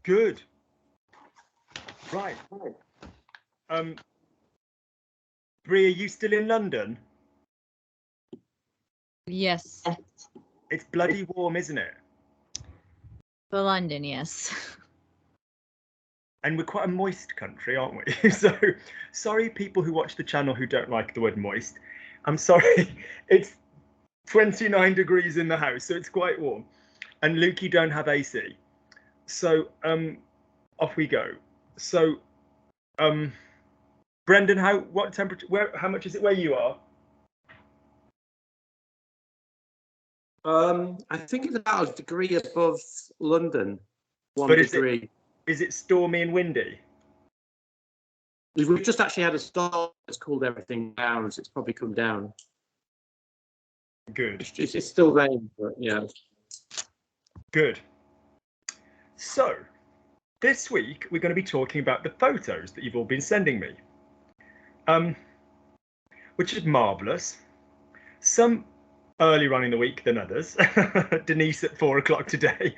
Good. Right. Brie, are you still in London? Yes. It's bloody warm, isn't it? For London, yes. And we're quite a moist country, aren't we? So, sorry people who watch the channel who don't like the word moist. I'm sorry. It's 29 degrees in the house, so it's quite warm. And Luke, you don't have AC. So, off we go. So, Brendan, what temperature, how much is it where you are? I think it's about a degree above London. One But degree. Is it stormy and windy? We've just actually had a storm that's cooled everything down, so it's probably come down. Good. It's still rain, but yeah. Good. So, this week we're going to be talking about the photos that you've all been sending me, which is marvellous. Some earlier on in the week than others. Denise at 4 o'clock today.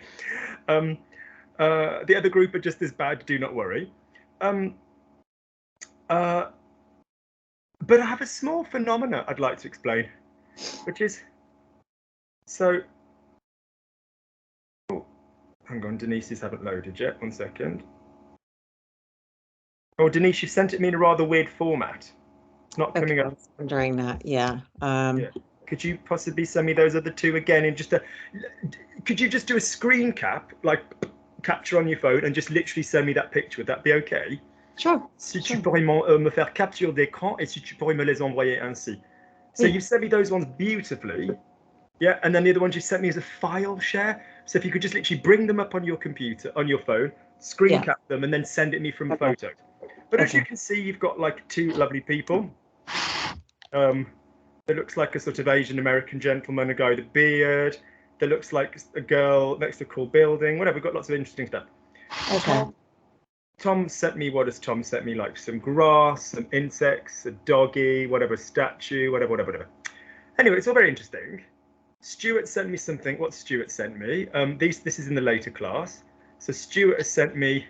The other group are just as bad, do not worry. But I have a small phenomena I'd like to explain, which is, so, oh, hang on, Denise's haven't loaded yet, 1 second. Oh, Denise, you sent it me in a rather weird format. It's not coming up. Wondering that, yeah. Yeah. Could you possibly send me those other two again in just could you just do a screen cap, like capture on your phone and just literally send me that picture? Would that be okay? Sure. Si tu pourrais me faire capture d'écran et si tu pourrais me les envoyer ainsi. So you've sent me those ones beautifully. Yeah, and then the other ones you sent me as a file share. So if you could just literally bring them up on your computer, on your phone, screen cap them and then send it me from photos. But as you can see, you've got like two lovely people. There looks like a sort of Asian American gentleman, a guy with a beard. There looks like a girl next to a cool building. Whatever, we've got lots of interesting stuff. Okay. Tom sent me, what does Tom sent me? Like some grass, some insects, a doggy, whatever, statue, whatever. Anyway, it's all very interesting. Stuart sent me something. What Stuart sent me? This is in the later class. So Stuart has sent me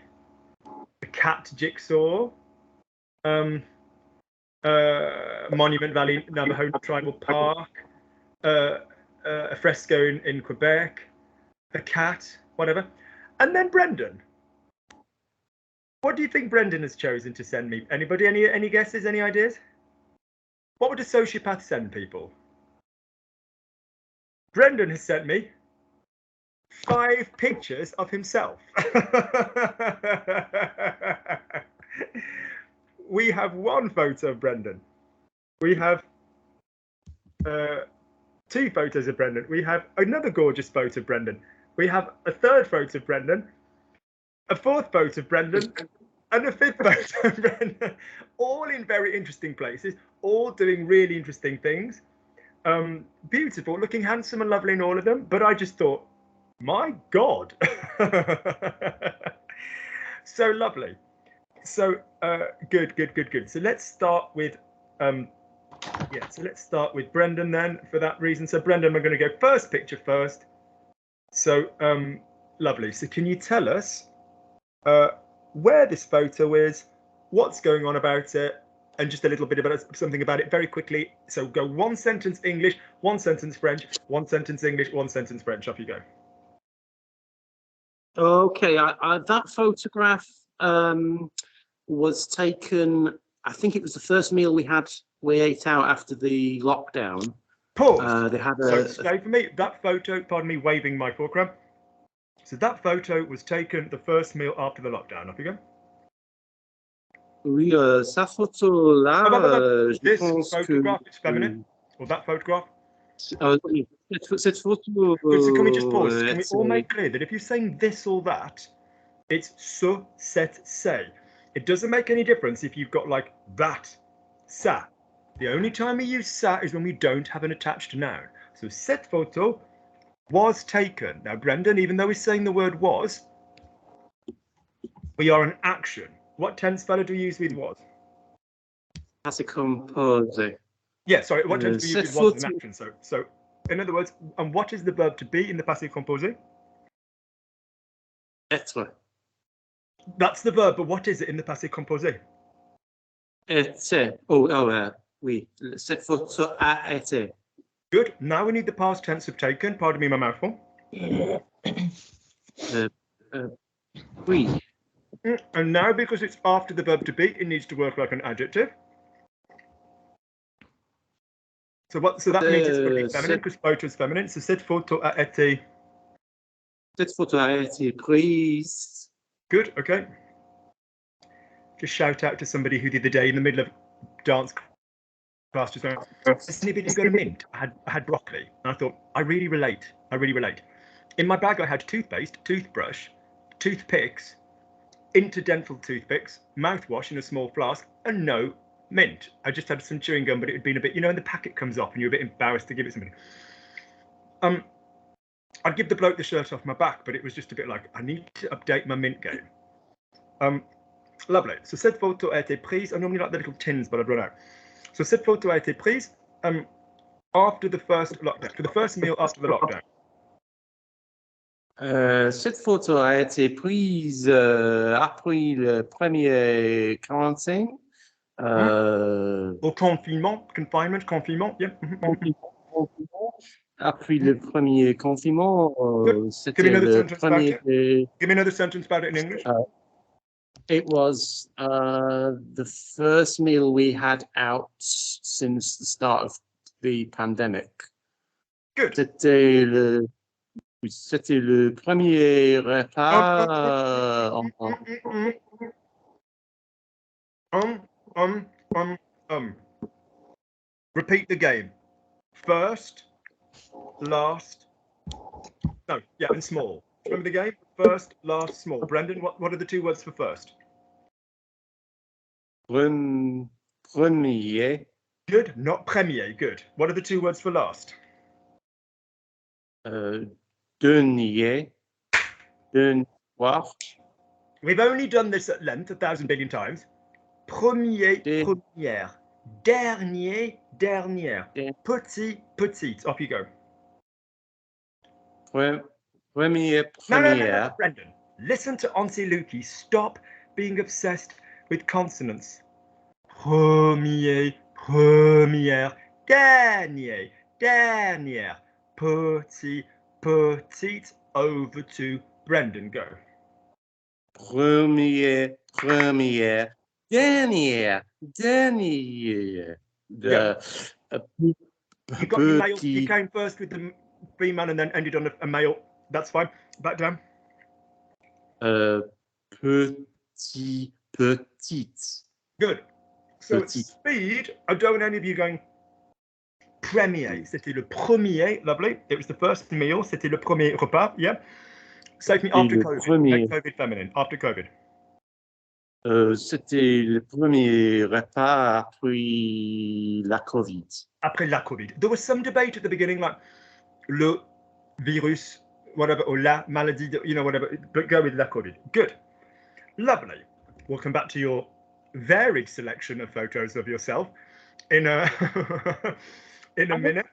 a cat jigsaw. Monument Valley Navajo Tribal Park, a fresco in Quebec, a cat, whatever. And then Brendan. What do you think Brendan has chosen to send me? Anybody, any guesses, any ideas? What would a sociopath send people? Brendan has sent me 5 pictures of himself. We have 1 photo of Brendan. We have 2 photos of Brendan. We have another gorgeous photo of Brendan. We have a 3rd photo of Brendan, a 4th photo of Brendan, and a 5th photo of Brendan. All in very interesting places, all doing really interesting things. Beautiful, looking handsome and lovely in all of them. But I just thought, my God. So lovely. So good. So let's start with let's start with Brendan then for that reason. So Brendan, we're going to go first picture first. So lovely. So can you tell us where this photo is, what's going on about it, and just a little bit about something about it very quickly. So go 1 sentence English, 1 sentence French, 1 sentence English, 1 sentence French. Off you go. Okay, that photograph was taken, I think it was the first meal we ate out after the lockdown. Pause. They had So stay for me. That photo, pardon me, waving my forearm. So that photo was taken the first meal after the lockdown. Off you go. Oui, sa photo-là, This photograph is feminine, or that photograph. Cette photo. So can we just pause? Can we all make clear that if you're saying this or that, it's ce, cette, c'est. It doesn't make any difference if you've got like that, ça. The only time we use ça is when we don't have an attached noun. So cette photo was taken. Now, Brendan, even though he's saying the word was, we are an action. What tense fellow do we use with was? Passé composé. Yeah, sorry, what tense do we use with was as an action? So, in other words, and what is the verb to be in the passive composé? Être. That's the verb, but what is it in the passé composé? Était. Oui. Cette photo a été. Good. Now we need the past tense of taken. Pardon me, my mouthful. Oui. And now, because it's after the verb to be, it needs to work like an adjective. So that means it's going to be feminine because photo is feminine. So cette photo a été. Cette photo a été prise. Good. Okay. Just shout out to somebody who the other day in the middle of dance class just went, "Has anybody got a mint? I had broccoli." And I thought, I really relate. In my bag, I had toothpaste, toothbrush, toothpicks, interdental toothpicks, mouthwash in a small flask, and no mint. I just had some chewing gum, but it had been a bit, when the packet comes off and you're a bit embarrassed to give it somebody. I'd give the bloke the shirt off my back, but it was just a bit like, I need to update my mint game. Lovely. So cette photo a été prise. I normally like the little tins, but I've run out. So cette photo a été prise after the first lockdown, for the first meal after the lockdown. Cette photo a été prise après le premier quarantaine. Au confinement, yeah. Après le premier confinement, c'était Give me another le sentence premier. about it. Give me another sentence about it in English. It was the first meal we had out since the start of the pandemic. Good. C'était le premier repas. Repeat the game. First, last. No, yeah, and small. Remember the game? First, last, small. Brendan, what are the two words for first? Premier. Good. Not premier. Good. What are the two words for last? Dernier. Dernier. We've only done this at length 1,000 billion times. Premier, première. Dernier, dernière. Petit, petite. Off you go. Premier. No, Brendan. Listen to Auntie Lukey. Stop being obsessed with consonants. Premier, première. Dernier, dernière. Petit, petite. Over to Brendan. Go. Premier. Dernier. Yeah. You got your male. You came first with the female and then ended on a male. That's fine. Back down. Petit, petite. Good. So Petit. at speed, I don't want any of you going premier. C'était le premier. Lovely. It was the first meal. C'était le premier repas. Yeah. Save me after COVID. Make COVID feminine. After COVID. C'était le premier repas après la COVID. Après la COVID. There was some debate at the beginning, like le virus, whatever, or la maladie, whatever. But go with la COVID. Good. Lovely. We'll come back to your varied selection of photos of yourself in a in a minute.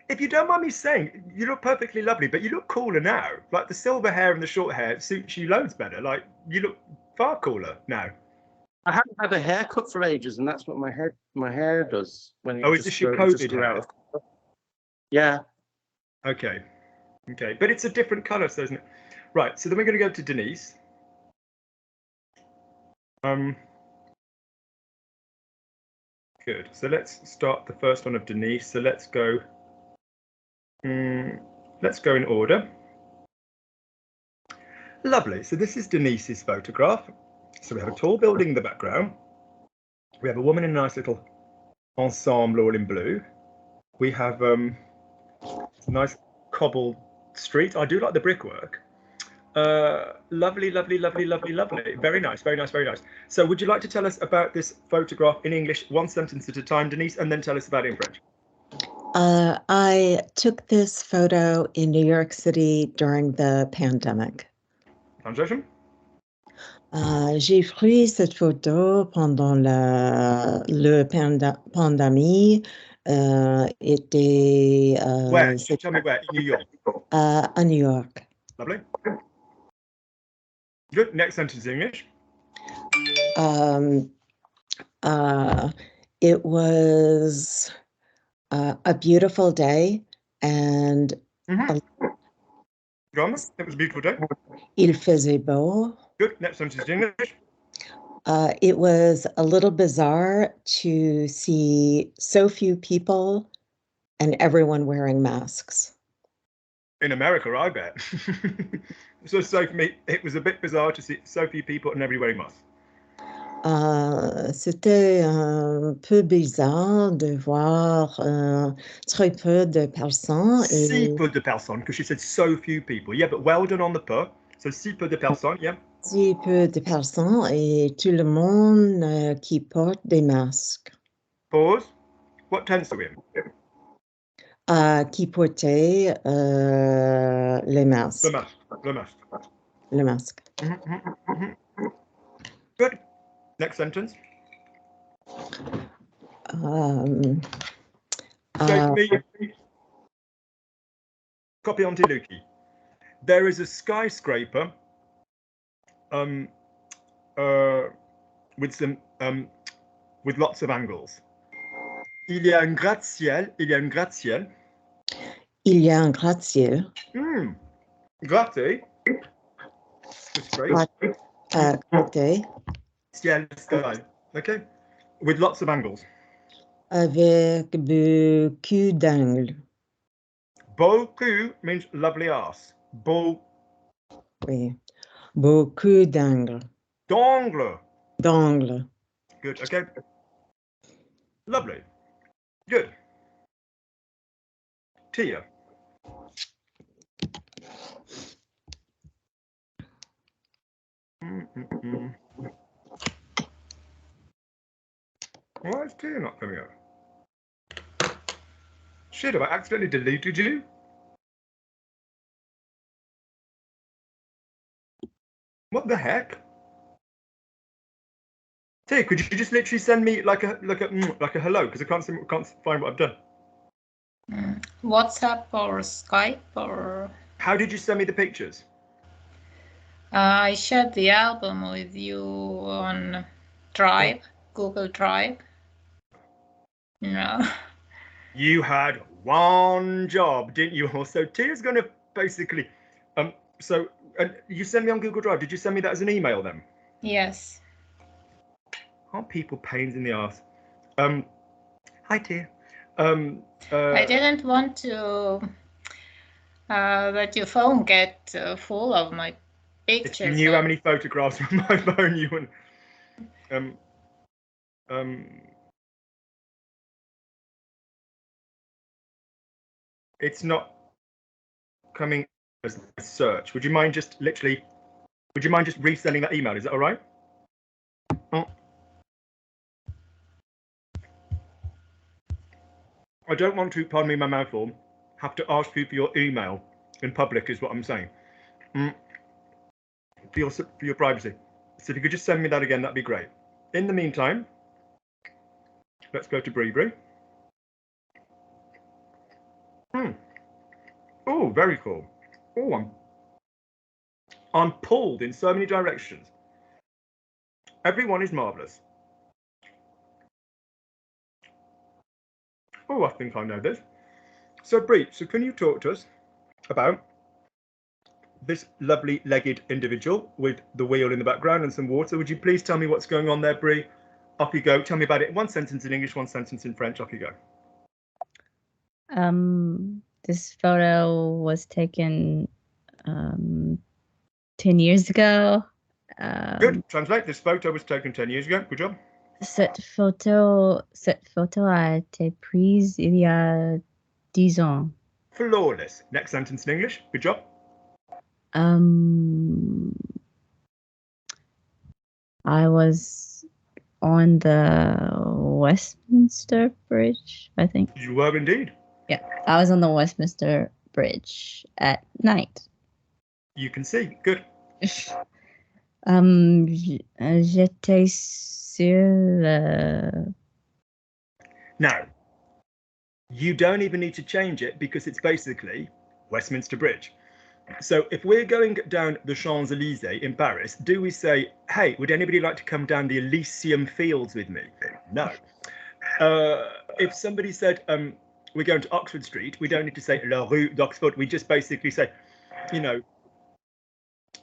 If you don't mind me saying, you look perfectly lovely, but you look cooler now. Like the silver hair and the short hair suits you loads better. Like you look far cooler now. I haven't had a haircut for ages, and that's what my hair does when it is this your COVID hair? Yeah. Okay. But it's a different colour, so isn't it? Right. So then we're going to go to Denise. Good. So let's start the first one of Denise. So let's go. Let's go in order. Lovely. So this is Denise's photograph. So we have a tall building in the background. We have a woman in a nice little ensemble all in blue. We have a nice cobbled street. I do like the brickwork. Lovely. Very nice. So would you like to tell us about this photograph in English, one sentence at a time, Denise, and then tell us about it in French? I took this photo in New York City during the pandemic. Translation? J'ai pris cette photo pendant le pandémie. Where? Tell me where. In New York. À New York. Lovely. Good. Next sentence in English. It was a beautiful day, and Go on. It was a beautiful day. il faisait beau. Good. Next sentence in English. It was a little bizarre to see so few people and everyone wearing masks. In America, I bet. So for me, it was a bit bizarre to see so few people and everybody wearing masks. C'était un peu bizarre de voir très peu de personnes. Si peu de personnes, because she said so few people. Yeah, but well done on the peu. So si peu de personnes, yeah. Si peu de personnes et tout le monde qui porte des masques. Pause. What tense are we in? Qui portait les masques. Le masque. Le masque. Le masque. Good. Next sentence. So me, copy onto Luki. There is a skyscraper with some with lots of angles. Il y a un gratte-ciel. Il y a un gratte-ciel. Il y a un gratte-ciel. Gratte. That's great. Gratte. Ciel, sky. Okay. With lots of angles. Avec beaucoup d'angles. Beaucoup means lovely ass. Oui. Beaucoup d'angles. D'angle. D'angles. Good. Okay. Lovely. Good. Tia. Why is Tia not coming up? Shit, have I accidentally deleted you? What the heck? Tia, could you just literally send me like a hello, because I can't find what I've done. WhatsApp or Skype or? How did you send me the pictures? I shared the album with you on Drive, Google Drive. No. You had one job, didn't you? Also, Tia's going to basically, so you sent me on Google Drive. Did you send me that as an email then? Yes. Aren't people pains in the ass? Hi, Tia. I didn't want to let your phone get full of my pictures. If you knew how many photographs from my phone you wouldn't. It's not coming as a search. Would you mind just resending that email? Is that all right? I don't want to, pardon me my mouthful, have to ask you for your email in public is what I'm saying. For your privacy. So if you could just send me that again, that'd be great. In the meantime, let's go to Bree. Oh, very cool. Oh, I'm pulled in so many directions. Everyone is marvelous. Oh, I think I know this. So, Bree, can you talk to us about this lovely legged individual with the wheel in the background and some water? Would you please tell me what's going on there, Bree? Off you go. Tell me about it. One sentence in English, one sentence in French. Off you go. This photo was taken 10 years ago. Good. Translate. This photo was taken 10 years ago. Good job. Cette photo a été prise il y a 10 ans. Flawless. Next sentence in English. Good job. I was on the Westminster Bridge, I think. You were indeed. Yeah, I was on the Westminster Bridge at night. You can see. Good. J'étais sur le... Now, you don't even need to change it because it's basically Westminster Bridge. So if we're going down the Champs-Élysées in Paris, do we say, hey, would anybody like to come down the Elysium Fields with me? No. If somebody said, we're going to Oxford Street, we don't need to say La Rue d'Oxford. We just basically say, you know,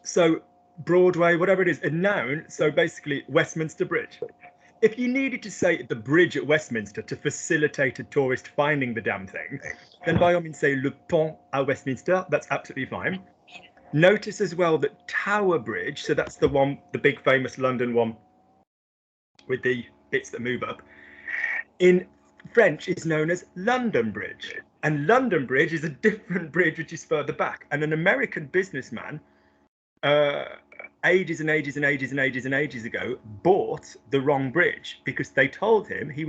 so Broadway, whatever it is, a noun. So basically Westminster Bridge. If you needed to say the bridge at Westminster to facilitate a tourist finding the damn thing, then by all means say le pont à Westminster. That's absolutely fine. Notice as well that Tower Bridge, so that's the one, the big famous London one with the bits that move up, in French is known as London Bridge. And London Bridge is a different bridge which is further back. And an American businessman ages and ages and ages and ages and ages ago bought the wrong bridge because they told him you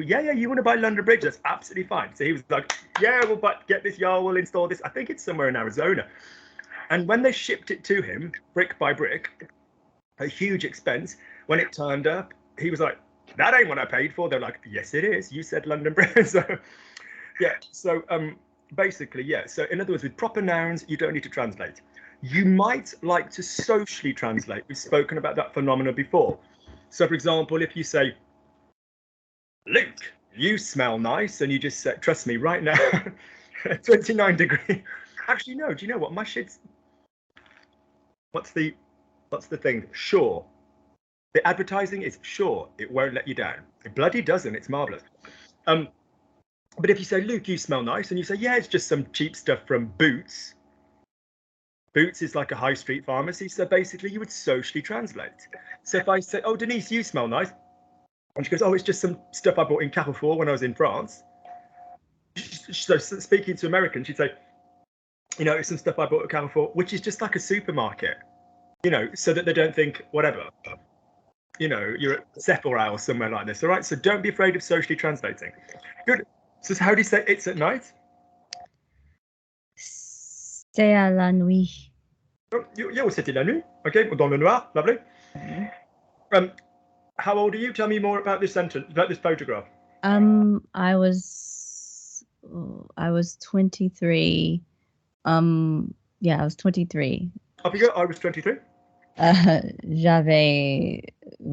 want to buy London Bridge, that's absolutely fine. So he was like, yeah, we'll get this, y'all, we'll install this. I think it's somewhere in Arizona. And when they shipped it to him brick by brick, a huge expense, when it turned up, he was like, that ain't what I paid for. They're like, yes it is, you said London Bridge. So yeah, so basically, yeah, so in other words, with proper nouns you don't need to translate. You might like to socially translate. We've spoken about that phenomena before. So, for example, if you say, Luke, you smell nice, and you just say, trust me, right now, 29 degrees. Actually, no, do you know what? My shit's... What's the thing? Sure. The advertising is sure. It won't let you down. It bloody doesn't. It's marvellous. But if you say, Luke, you smell nice, and you say, yeah, it's just some cheap stuff from Boots. Boots is like a high street pharmacy, so basically you would socially translate. So if I say, oh, Denise, you smell nice, and she goes, oh, it's just some stuff I bought in Carrefour when I was in France. So speaking to Americans, she'd say, you know, it's some stuff I bought at Carrefour, which is just like a supermarket, you know, so that they don't think, whatever, you know, you're at Sephora or somewhere like this, all right? So don't be afraid of socially translating. Good. So how do you say it's at night? C'est à la nuit. Oh, yeah, c'était la nuit. Okay, dans le noir, lovely. How old are you? Tell me more about this sentence, about this photograph. I was 23. Yeah, I was 23. Up you go. I was 23. J'avais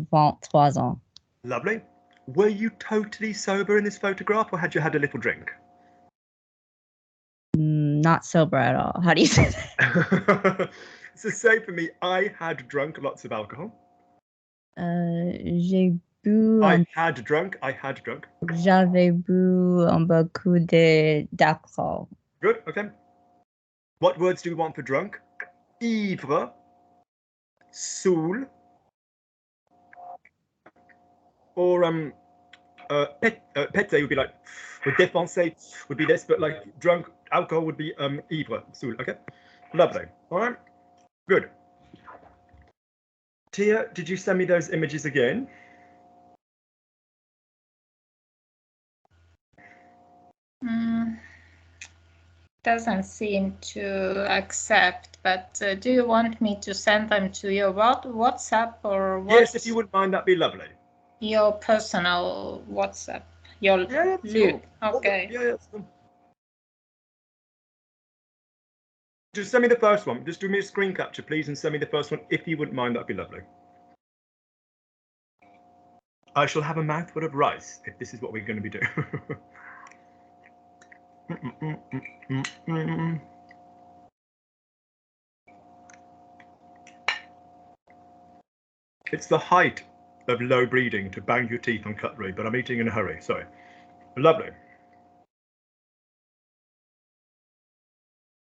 23 ans. Lovely. Were you totally sober in this photograph, or had you had a little drink? Not sober at all. How do you say that? So say for me, I had drunk lots of alcohol. J'ai bu. I had drunk. J'avais bu beaucoup d'alcool. Good. Okay. What words do we want for drunk? Ivre, saoul, or pété would be like, or défoncé would be this, but like drunk, alcohol would be ivre, saoul. Okay, lovely. All right, good. Tia, did you send me those images again? Doesn't seem to accept, but do you want me to send them to your WhatsApp or what? Yes, if you wouldn't mind, that'd be lovely. Your personal WhatsApp. Your Luke. Cool. Okay. Yeah, that's cool. Just send me the first one. Just do me a screen capture, please, and send me the first one. If you wouldn't mind, that'd be lovely. I shall have a mouthful of rice if this is what we're going to be doing. It's the height of low breeding to bang your teeth on cutlery, but I'm eating in a hurry. Sorry. Lovely.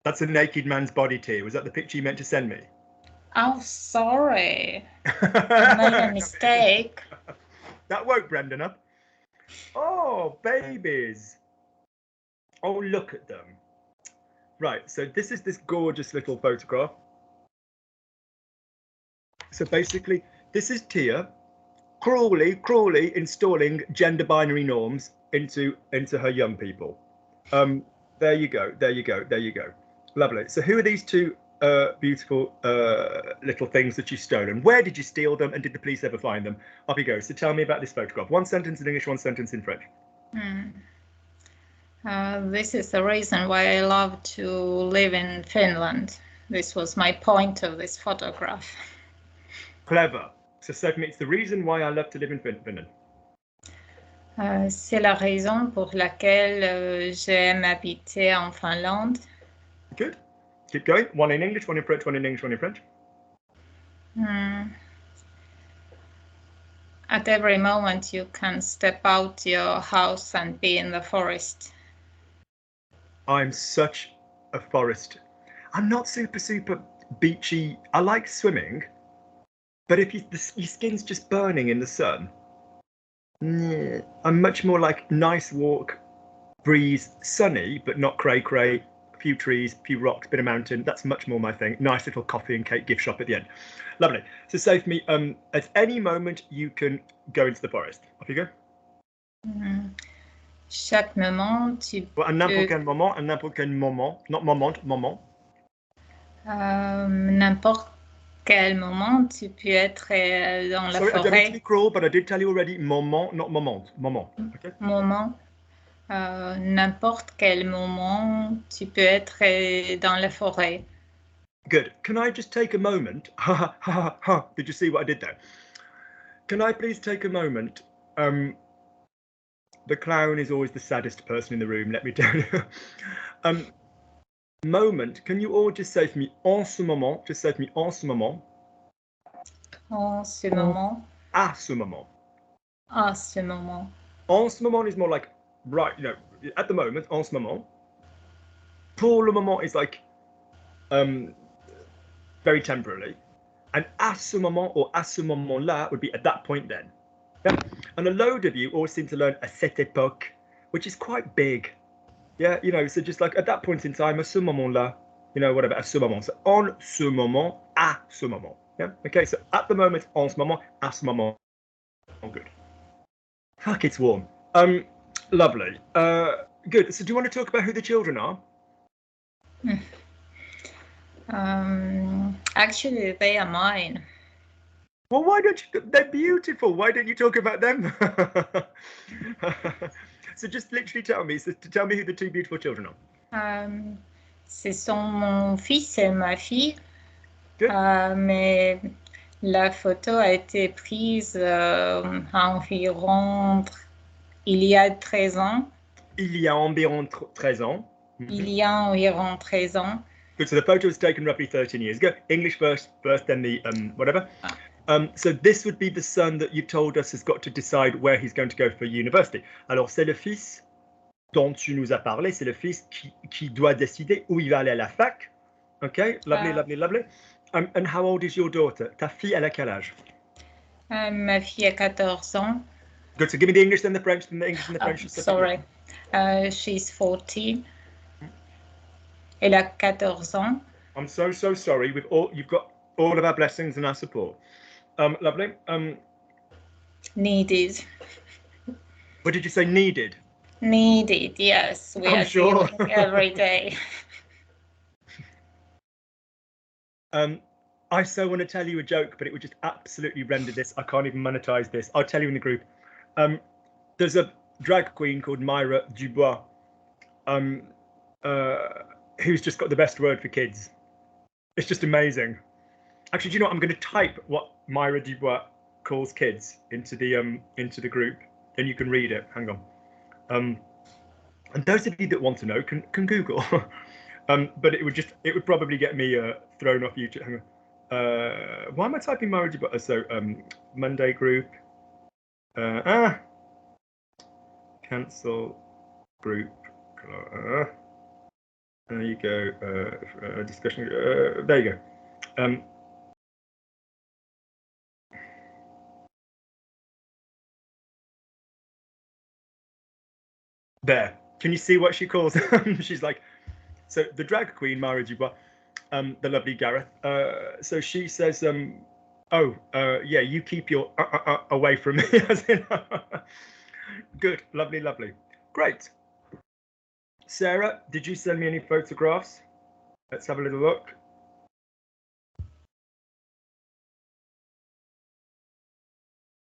That's a naked man's body tear. Was that the picture you meant to send me? Oh, sorry. I made a mistake. That woke Brendan up. Oh, babies. Oh, look at them. Right, so this is this gorgeous little photograph. So basically, this is Tia cruelly installing gender binary norms into her young people. There you go. Lovely. So who are these two beautiful little things that you've stolen? Where did you steal them, and did the police ever find them? Off you go. So tell me about this photograph. One sentence in English, one sentence in French. This is the reason why I love to live in Finland. this was my point of this photograph. Clever. So Sophie, it's the reason why I love to live in Finland. C'est la raison pour laquelle j'aime habiter en Finlande. Good. Keep going. One in English, one in French, one in English, one in French. At every moment you can step out your house and be in the forest. I'm such a forest. I'm not super beachy. I like swimming, but if your skin's just burning in the sun, I'm much more like nice walk, breeze, sunny, but not cray, few trees, few rocks, bit of mountain. That's much more my thing. Nice little coffee and cake gift shop at the end. Lovely. So Sophie, at any moment you can go into the forest. Off you go. Chaque moment, tu Well, à n'importe quel moment, à n'importe quel moment, not moment, moment. N'importe quel moment, tu peux être dans la Sorry, forêt. I don't mean to be cruel, but I did tell you already, moment, not moment, moment. Okay. Moment. N'importe quel moment, tu peux être dans la forêt. Good. Can I just take a moment? Did you see what I did there? Can I please take a moment? The clown is always the saddest person in the room, let me tell you. Moment, can you all just say for me, en ce moment? Just say for me, en ce moment. En ce moment. À ce moment. À ce moment. En ce moment is more like, right, you know, at the moment, en ce moment. Pour le moment is like, very temporarily. And à ce moment or à ce moment-là would be at that point then. Yeah? And a load of you always seem to learn à cette époque, which is quite big. Yeah, you know, so just like at that point in time, à ce moment-là, you know, whatever, à ce moment. So en ce moment, à ce moment. Yeah, okay, so at the moment, en ce moment, à ce moment. Oh, good. Fuck, it's warm. Lovely. Good. So do you want to talk about who the children are? Actually, they are mine. Well, why don't you? They're beautiful. Why don't you talk about them? So just literally tell me. So tell me who the two beautiful children are. Ce sont mon fils et ma fille. Good. Mais la photo a été prise environ il y a 13 ans. Il y a environ 13 ans. Il y a environ 13 ans. Good. So the photo was taken roughly 13 years ago. English first, then the whatever. So this would be the son that you told us has got to decide where he's going to go for university. Alors c'est le fils dont tu nous as parlé, c'est le fils qui doit décider où il va aller à la fac. Okay, lovely, lovely, lovely. And how old is your daughter? Ta fille, elle a quel âge? Ma fille a 14 ans. Good, so give me the English, then the French, then the English, and the French. Sorry, she's 14. Elle a 14 ans. I'm so sorry. You've got all of our blessings and our support. Lovely. Needed. What did you say? Needed. Needed. Yes, we are sure. dealing every day. I so want to tell you a joke, but it would just absolutely render this. I can't even monetize this. I'll tell you in the group. There's a drag queen called Myra Dubois, who's just got the best word for kids. It's just amazing. Actually, do you know what? I'm going to type what Myra Dubois calls kids into the group, then you can read it. Hang on. And those of you that want to know can Google. But it would probably get me thrown off YouTube. Hang on. Why am I typing Myra Dubois? So Monday group. Cancel group. There you go. Discussion. There you go. There. Can you see what she calls? She's like, so the drag queen, Myra Dubois, the lovely Gareth. So she says, yeah, you keep your away from me. Good, lovely, lovely. Great. Sarah, did you send me any photographs? Let's have a little look.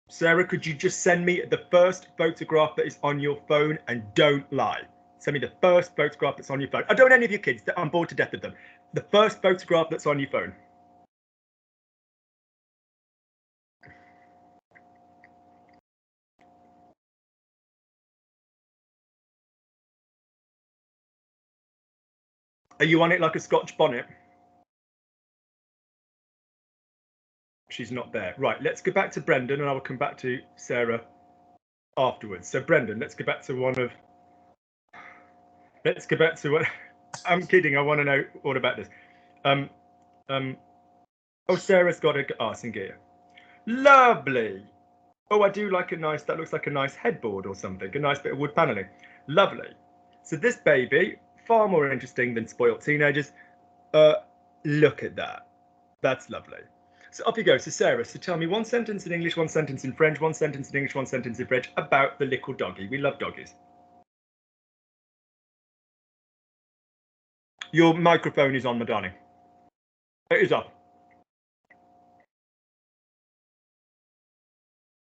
Sarah, could you just send me the first photograph that is on your phone and don't lie? Send me the first photograph that's on your phone. I don't want any of your kids. I'm bored to death of them. The first photograph that's on your phone. Are you on it like a Scotch bonnet? She's not there. Right, let's go back to Brendan and I will come back to Sarah afterwards. So Brendan, let's go back to one of... Let's go back to what... I'm kidding, I want to know all about this. Oh, Sarah's got a arse and gear. Lovely. Oh, I do like a nice, that looks like a nice headboard or something, a nice bit of wood paneling. Lovely. So this baby, far more interesting than spoilt teenagers. Look at that. That's lovely. So off you go. So Sarah, so tell me one sentence in English, one sentence in French, one sentence in English, one sentence in French about the little doggy. We love doggies. Your microphone is on, my darling. It is up.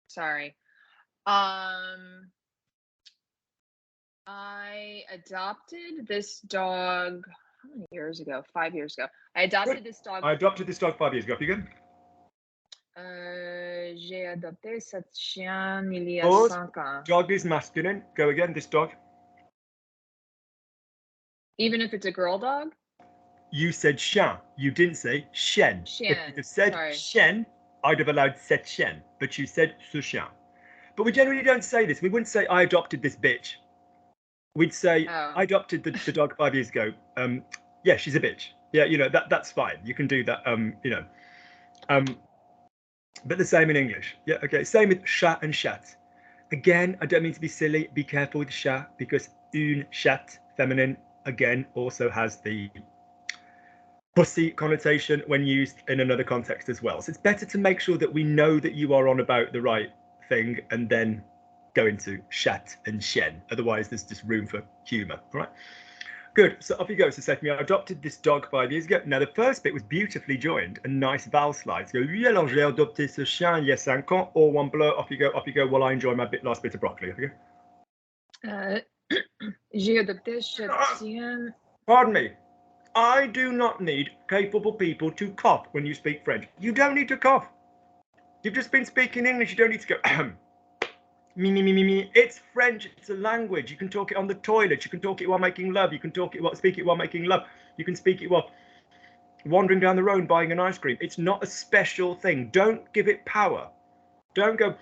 Sorry. I adopted this dog, how many years ago? 5 years ago. I adopted this dog. I adopted this dog 5 years ago. Off you go. J'ai adopté cette chienne il y a Pause. 5 ans. Dog is masculine. Go again, this dog. Even if it's a girl dog? You said chien. You didn't say chien. Chien. If you'd have said Sorry. chien, I'd have allowed cette chienne. But you said ce chien. But we generally don't say this. We wouldn't say I adopted this bitch. We'd say I adopted the dog 5 years ago. Yeah, she's a bitch. Yeah, you know, that's fine. You can do that. You know. But the same in English. Yeah, okay. Same with chat and chat. Again, I don't mean to be silly. Be careful with chat because une chat, feminine, again, also has the pussy connotation when used in another context as well. So it's better to make sure that we know that you are on about the right thing and then go into chat and chien. Otherwise, there's just room for humour, right? Good. So off you go. So say to me, I adopted this dog 5 years ago. Now, the first bit was beautifully joined and nice vowel slides. Go, oui, alors j'ai adopté ce chien il y a 5 ans. All one blur. Off you go. Off you go. While I enjoy my last bit of broccoli. Off you go. J'ai adopté cette chienne. Pardon me. I do not need capable people to cough when you speak French. You don't need to cough. You've just been speaking English. You don't need to go, me. It's French. It's a language. You can talk it on the toilet. You can talk it while making love. You can speak it while making love. You can speak it while wandering down the road buying an ice cream. It's not a special thing. Don't give it power. Don't go,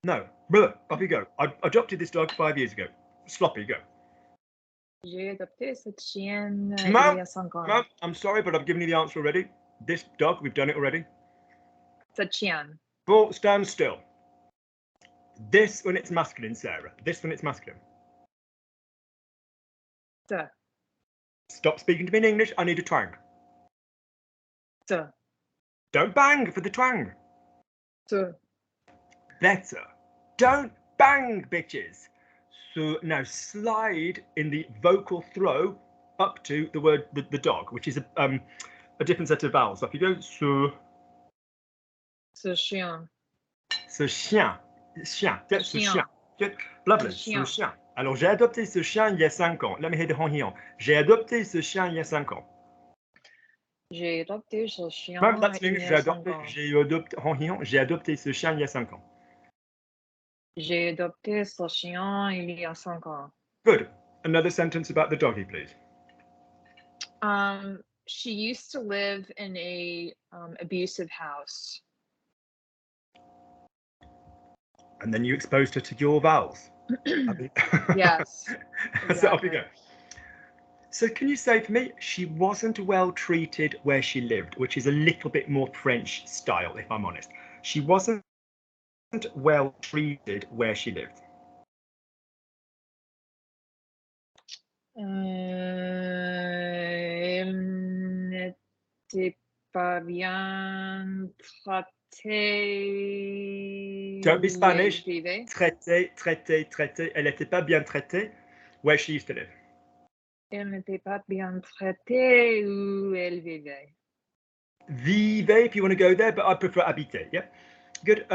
No, brother, off you go. I adopted this dog 5 years ago. Sloppy, go. J'ai adopté cette chienne il y a 5 ans. Ma'am, I'm sorry, but I've given you the answer already. This dog, we've done it already. Cette chienne. Bull, stand still. This when it's masculine, Sarah. This when it's masculine. Te. Stop speaking to me in English. I need a twang. Te. Don't bang for the twang. Te. Better. Don't bang, bitches. So now slide in the vocal throw up to the word the dog, which is a different set of vowels. Up you go. So. Ce chien. Ce chien. Chien. Get ce chien. Good. Lovely. Ce chien. Alors, j'ai adopté ce chien il y a 5 ans. Let me hear the honhion. J'ai adopté ce chien il y a 5 ans. J'ai adopté ce chien Même that's il English. y a 5 ans. J'ai adopté ce chien il y a 5 ans. J'ai adopté ce chien il y a 5 ans. Good. Another sentence about the doggy, please. She used to live in a abusive house. And then you exposed her to your vowels. Yes. Exactly. So off you go. So can you say for me, she wasn't well treated where she lived, which is a little bit more French style, if I'm honest. She wasn't well treated where she lived. Elle n'était pas bien traitée. Don't be Spanish. Traitée. Traitée. Elle n'était pas bien traitée where she used to live. Elle n'était pas bien traitée où elle vivait. Vivait, if you want to go there, but I prefer habiter. Yeah, good.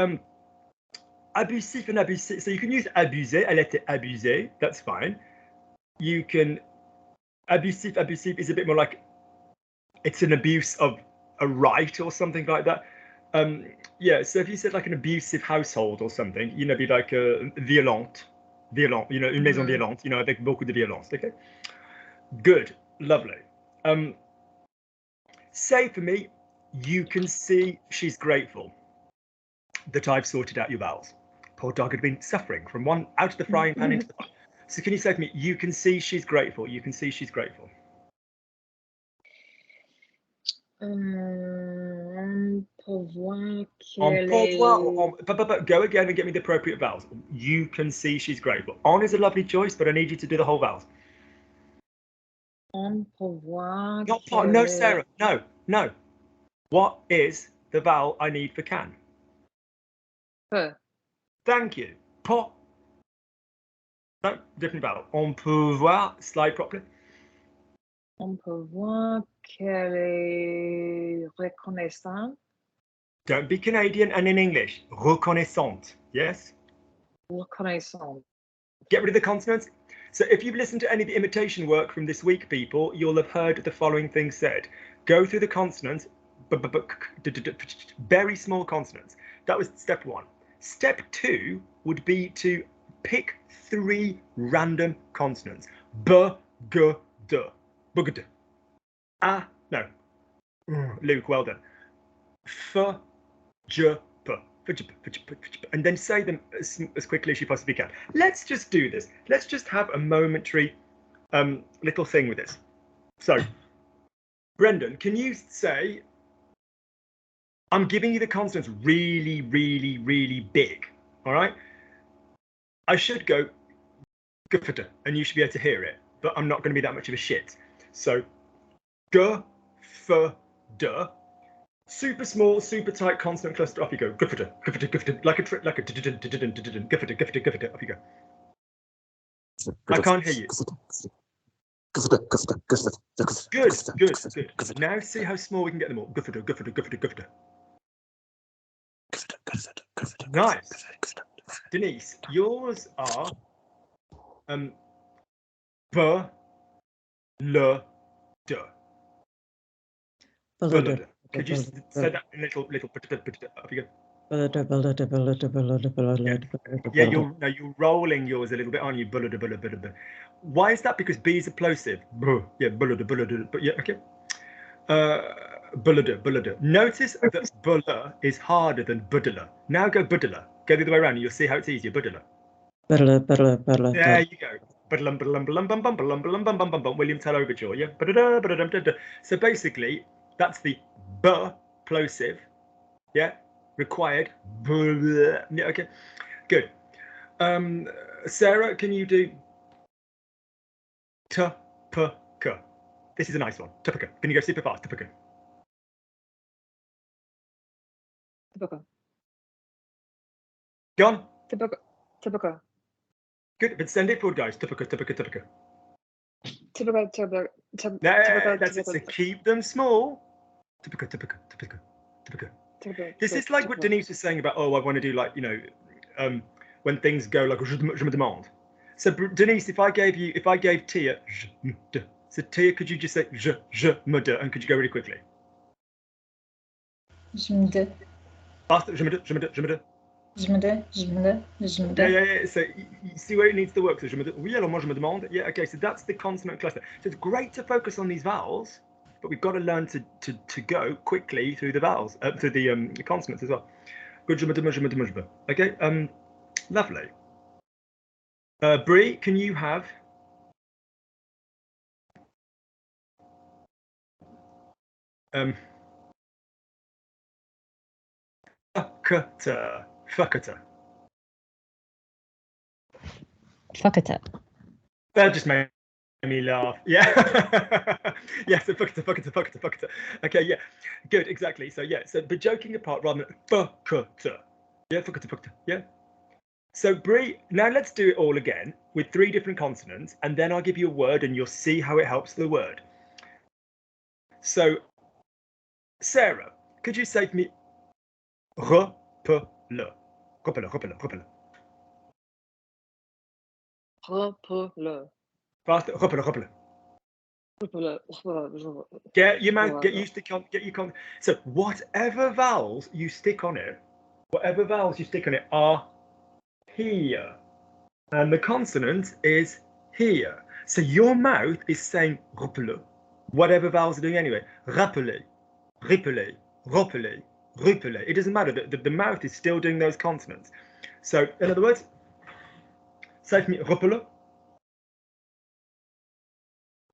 Abusif and abusé. So you can use abuser. Elle était abusée. That's fine. You can Abusive is a bit more like it's an abuse of a right or something like that. Yeah, so if you said like an abusive household or something, you know, be like violente, you know, une maison violente, you know, avec beaucoup de violence. Okay, good, lovely. Say for me, you can see she's grateful that I've sorted out your vowels. Poor dog had been suffering from one out of the frying pan into the pot. So can you say to me, you can see she's grateful. You can see she's grateful. On peut voir Go again and get me the appropriate vowels. You can see she's grateful. On is a lovely choice, but I need you to do the whole vowels. On peut voir Not pot. No, Sarah. No, no. What is the vowel I need for can? Thank you. Pot. No, different vowel. On peut voir. Slide properly. On peut voir qu'elle est reconnaissante. Don't be Canadian and in English. Reconnaissante. Yes? Reconnaissante. Get rid of the consonants. So if you've listened to any of the imitation work from this week, people, you'll have heard the following things said. Go through the consonants, very small consonants. That was step 1. Step 2 would be to pick 3 random consonants. B, G, D. Bugd. Ah, no. Luke, well done. F, J, P. And then say them as quickly as you possibly can. Let's just do this. Let's just have a momentary little thing with this. So, Brendan, can you say, I'm giving you the consonants really, really, really big, all right? I should go, gufata, and you should be able to hear it, but I'm not going to be that much of a shit. So, g, f, d. Super small, super tight consonant cluster. Off you go. Gufata, gufata, gufata, like a gufata, gufata, gufata. Off you go. I can't hear you. Good. Now see how small we can get them all. Gufata, gufata, gufata, gufata. Nice. Denise, yours are b, l, d. Could you say that in little? Up you go. Yeah, you're rolling yours a little bit, aren't you? Why is that? Because B is a plosive. Yeah, but yeah, okay. Notice that bulla is harder than buddler. Now go buddler. Go the other way around and you'll see how it's easier. Buddler. There you go. William Tell overture. Yeah. So basically, that's the b plosive. Yeah. Required. Yeah, okay. Good. Sarah, can you do t, p, k? This is a nice one. T, p, k. Can you go super fast? T, p, k. Go on. Typical. Good, but send it forward, guys. Typical. Typical. That's it. So keep them small. Typical. This is like what Denise was saying about, oh, I want to do like, you know, when things go like, je me demande. So Denise, if I gave Tia, je me de. So Tia, could you just say, je me de, and could you go really quickly? Je me de. Faster, je me de. Yeah. So you see where it needs to work. So je me de. Oui, alors moi je me demande. Yeah, okay. So that's the consonant cluster. So it's great to focus on these vowels, but we've got to learn to go quickly through the vowels, through the consonants as well. Good. Je me de. Okay. Lovely. Bree, can you have? Fuckata. That just made me laugh. Yeah. Yeah, so fuckata. Okay, yeah. Good, exactly. So yeah, so but joking apart rather than fuckata. Yeah, fuckata. Yeah. So Bree, now let's do it all again with 3 different consonants, and then I'll give you a word and you'll see how it helps the word. So Sarah, could you say to me repele? Repele. Faster, repele. Get your mouth, get used to get your con. So whatever vowels you stick on it, are here, and the consonant is here. So your mouth is saying rupele, whatever vowels are doing anyway. Rappeler, rippeler, roppeler, ruppeler. It doesn't matter. The mouth is still doing those consonants. So in other words, say for me ruppeler.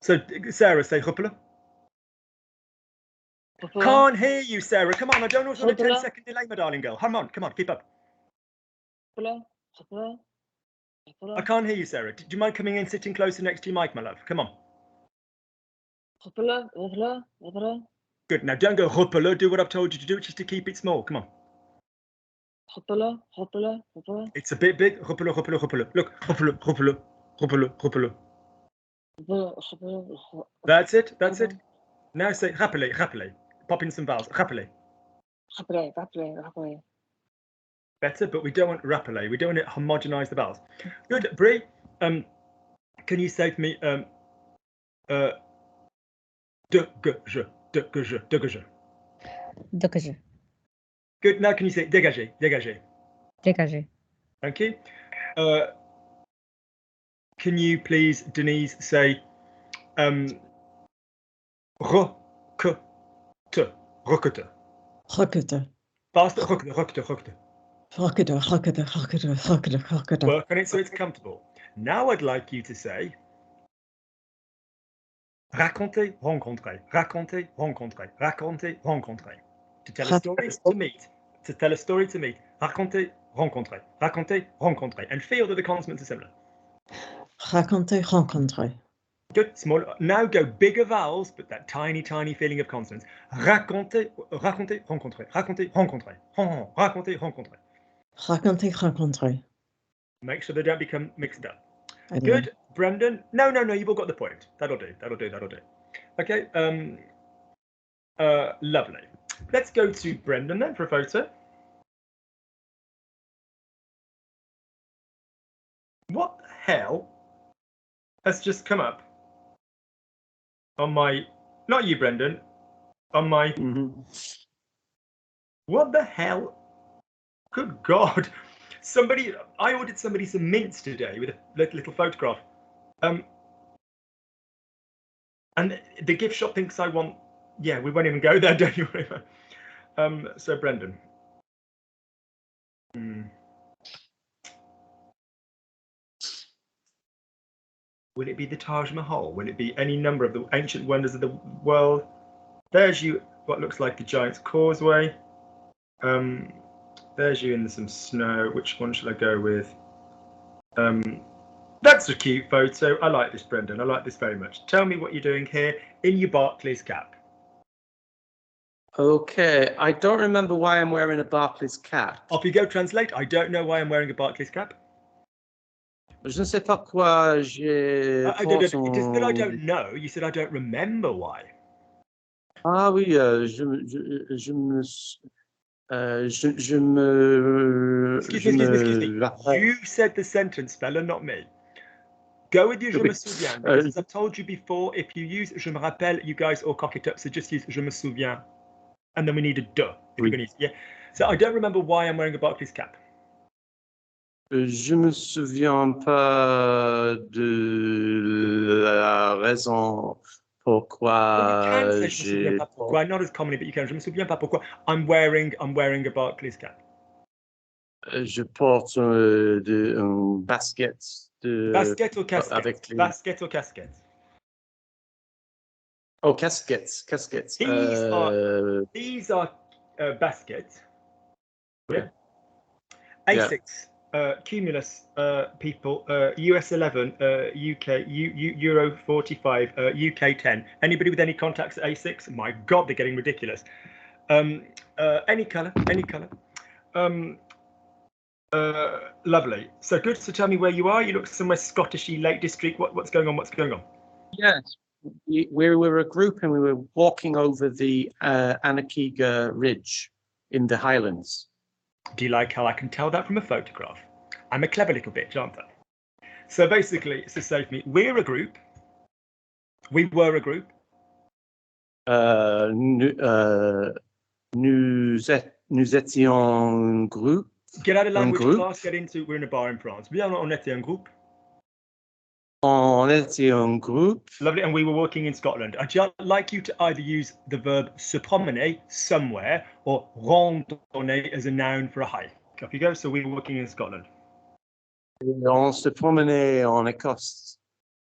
So Sarah, say ruppeler. Can't hear you, Sarah. Come on, I don't know what's on a 10-second delay, my darling girl. Come on, keep up. I can't hear you, Sarah. Do you mind coming in, sitting closer next to your mic, my love? Come on. Good. Now don't go ruppele. Do what I've told you to do, just to keep it small. Come on. It's a bit big. Ruppele, ruppele, ruppele. Look, ruppele, ruppele, ruppele, ruppele. That's it. That's it. Now say rappele, rappele. Pop in some vowels. Rappele. Better, but we don't want rappele. We don't want to homogenize the vowels. Good, Brie. Can you say to me dégage, dégage, dégage? Dégage. Good. Now can you say dégager, dégager? Dégage. Thank you. Can you please, Denise, say roquete, roquete? Roquete. Faster, roquete, roquete, roquete. Roquete, roquete, roquete, roquete, roquete. Work on it so it's comfortable. Now I'd like you to say raconter, rencontrer, raconter, rencontrer, raconter, rencontrer. To tell a story to meet. To tell a story to meet. Raconter, rencontrer, raconter, rencontrer. And feel that the consonants are similar. Raconter, rencontrer. Good. Small. Now go bigger vowels, but that tiny, tiny feeling of consonants. Raconter, raconter, rencontrer, raconter, rencontrer, raconter, rencontrer. Raconter, rencontrer. Make sure they don't become mixed up. Anyway. Good, Brendan. No, you've all got the point. That'll do. Okay. Lovely. Let's go to Brendan then for a photo. What the hell has just come up on my? Not you, Brendan. On my. What the hell? Good God. I ordered somebody some mints today with a little photograph. And the gift shop thinks I want, yeah, we won't even go there, don't you worry. So Brendan. Will it be the Taj Mahal? Will it be any number of the ancient wonders of the world? There's you, what looks like the Giant's Causeway. There's you in some snow. Which one should I go with? That's a cute photo. I like this, Brendan. I like this very much. Tell me what you're doing here in your Barclays cap. Okay, I don't remember why I'm wearing a Barclays cap. Off you go, translate. I don't know why I'm wearing a Barclays cap. Je ne sais pas quoi j'ai. It isn't that I don't know. You said I don't remember why. Ah oui, je me. Excuse me. You said the sentence, fella, not me. Go with your je me souviens. Because as I've told you before, if you use je me rappelle, you guys all cock it up. So just use je me souviens. And then we need a de. If you're going to use, yeah. So I don't remember why I'm wearing a Barclays cap. Je me souviens pas de la raison pourquoi j'ai. Pourquoi, not as commonly, but you can. Je me souviens pas pourquoi. I'm wearing a Barclays cap. Je porte un basket. Basket ou casquette? Avec les... Basket ou casquette? Oh, casquettes. These are baskets. Yeah. Yeah. A6. Cumulus people, US 11, UK, Euro 45, UK 10. Anybody with any contacts at A6? My God, they're getting ridiculous. Any colour. Lovely. So good. So tell me where you are. You look somewhere Scottishy, Lake District. What's going on? Yes, we were a group and we were walking over the Anakiga Ridge in the Highlands. Do you like how I can tell that from a photograph? I'm a clever little bitch, aren't I? So basically, it's to say for me, we're a group We were a group. Nous étions un groupe. Get out of language group. class, get into, we're in a bar in France. On était un groupe. On était un groupe. Lovely, and we were working in Scotland. I'd like you to either use the verb se promener somewhere or randonner as a noun for a hike. Off you go. So we were working in Scotland. On se promenait en Écosse.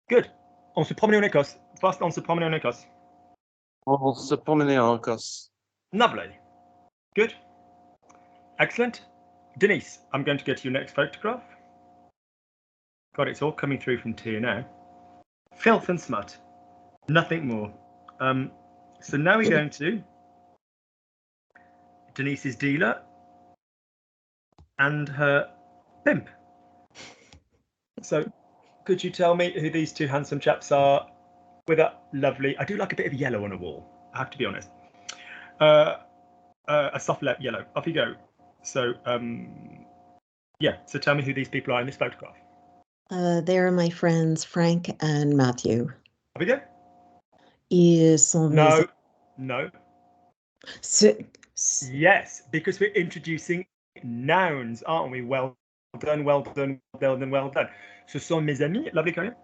Good. On se promenait en Écosse. Fast, on se promenait en Écosse. On se promenait en Écosse. Lovely. Good. Excellent. Denise, I'm going to go to your next photograph. God, it's all coming through from Tia now. Filth and smut. Nothing more. So now we're going to Denise's dealer and her pimp. So could you tell me who these two handsome chaps are with a lovely, I do like a bit of yellow on a wall, I have to be honest. A soft yellow. Off you go. So, yeah, so tell me who these people are in this photograph. They're my friends Frank and Matthew. Off you go. Ils sont No. Yes, because we're introducing nouns, aren't we? Well done, well done, well done, well done. Ce sont mes amis. Lovely, Corinne.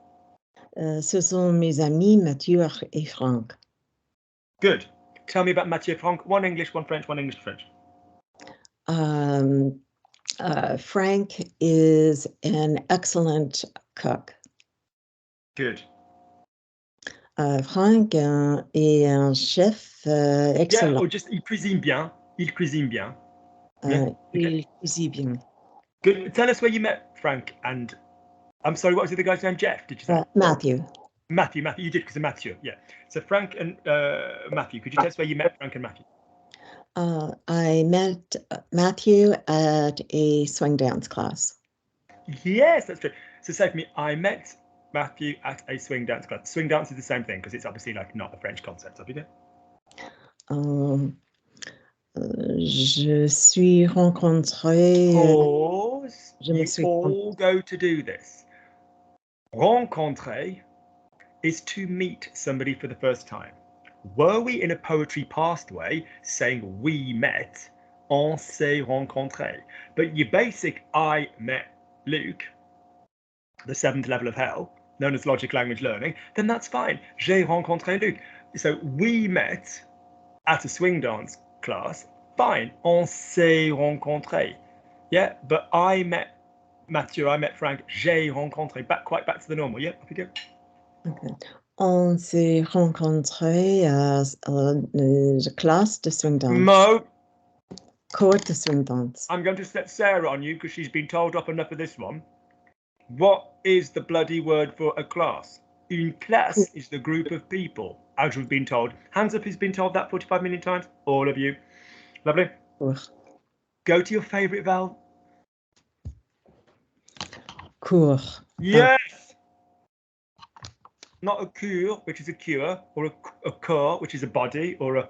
Ce sont mes amis Mathieu et Franck. Good. Tell me about Mathieu and Franck. One English, one French, one English, French. Frank is an excellent cook. Good. Frank est un chef excellent. Yeah, or just il cuisine bien. Il cuisine bien. Yeah. Il cuisine bien. Good. Tell us where you met Frank and, I'm sorry, what was the other guy's name? Jeff, did you say? Matthew. Matthew, you did, because of Matthew, yeah. So Frank and Matthew, could you tell us where you met Frank and Matthew? I met Matthew at a swing dance class. Yes, that's true. So say for me, I met Matthew at a swing dance class. Swing dance is the same thing, because it's obviously like not a French concept, have you Je suis rencontré. Pause. You all go to do this. Rencontrer is to meet somebody for the first time. Were we in a poetry past way saying we met, on s'est rencontré? But your basic I met Luke, the 7th level of hell, known as logic language learning, then that's fine. J'ai rencontré Luke. So we met at a swing dance class, fine. On s'est rencontré. Yeah, but I met Mathieu, I met Frank, j'ai rencontré. Quite back to the normal. Yeah, off you go. Okay. On s'est rencontré à la classe de swing dance. Mo. Cours de swing dance. I'm going to set Sarah on you because she's been told up enough of this one. What is the bloody word for a class? Une classe is the group of people, as we've been told. Hands up who's been told that 45 million times. All of you. Lovely. Cours. Go to your favourite vowel. Cours. Yes. Not a cure, which is a cure, or a corps, which is a body, or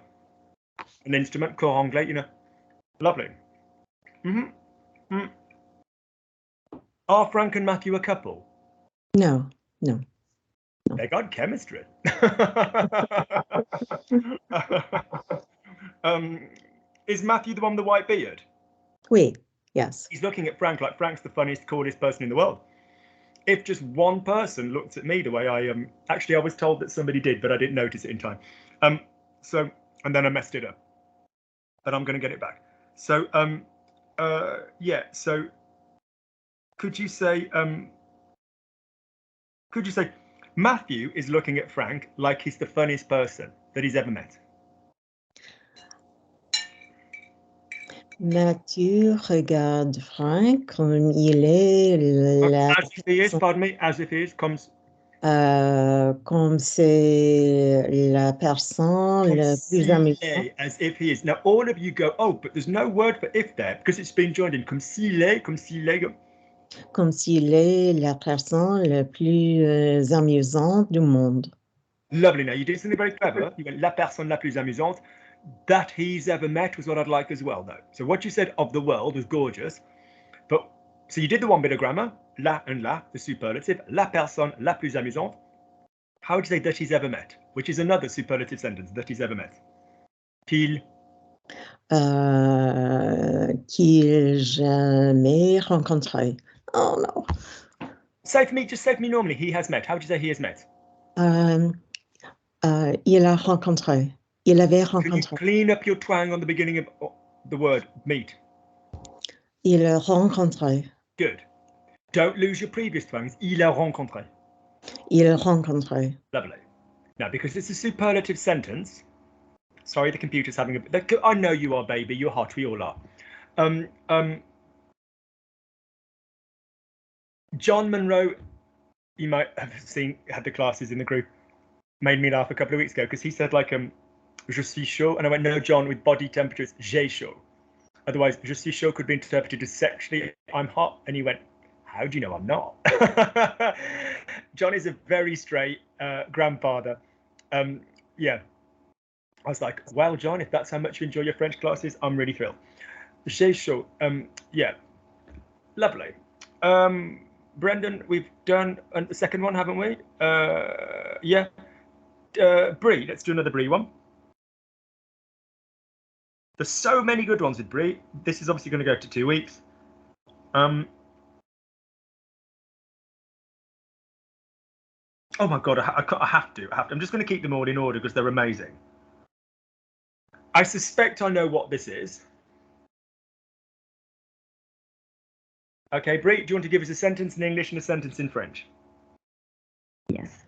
an instrument, corps anglais, you know. Lovely. Are Frank and Matthew a couple? No. They got chemistry. Is Matthew the one with the white beard? Oui, yes. He's looking at Frank like Frank's the funniest, coolest person in the world. If just one person looked at me the way I actually I was told that somebody did, but I didn't notice it in time. So and then I messed it up. But I'm going to get it back. So yeah. So could you say Matthew is looking at Frank like he's the funniest person that he's ever met? Mathieu regarde Frank comme il est as if he is, pardon me, as if he is, comme c'est la personne la plus amusante. As if he is. Now all of you go, oh, but there's no word for if there because it's been joined in. Comme s'il est. Comme s'il est la personne la plus amusante du monde. Lovely. Now you did something very clever. You went la personne la plus amusante that he's ever met was what I'd like as well, though. So what you said of the world was gorgeous, but so you did the one bit of grammar, la and la, the superlative, la personne la plus amusante. How would you say that he's ever met? Which is another superlative sentence, that he's ever met. Qu'il jamais rencontré. Oh no. Say for me, just say for me normally, he has met. How would you say he has met? Il a rencontré. Il avait Can you rencontré. clean up your twang on the beginning of the word meet? Il a rencontré. Good. Don't lose your previous twangs. Il a rencontré. Il a rencontré. Lovely. Now, because it's a superlative sentence, sorry, the computer's having a bit. I know you are, baby. You're hot. We all are. John Monroe, you might have seen, had the classes in the group, made me laugh a couple of weeks ago because he said like je suis chaud, and I went, no, John, with body temperature it's j'ai chaud. Otherwise, je suis chaud could be interpreted as sexually I'm hot, and he went, how do you know I'm not? John is a very straight grandfather. Yeah, I was like, well, John, if that's how much you enjoy your French classes, I'm really thrilled. J'ai chaud. Yeah, lovely. Brendan, we've done the second one, haven't we? Yeah. Brie, let's do another Brie one. There's so many good ones with Brie. This is obviously going to go to 2 weeks. Oh my God, I have to. I'm just going to keep them all in order because they're amazing. I suspect I know what this is. Okay, Brie, do you want to give us a sentence in English and a sentence in French? Yes.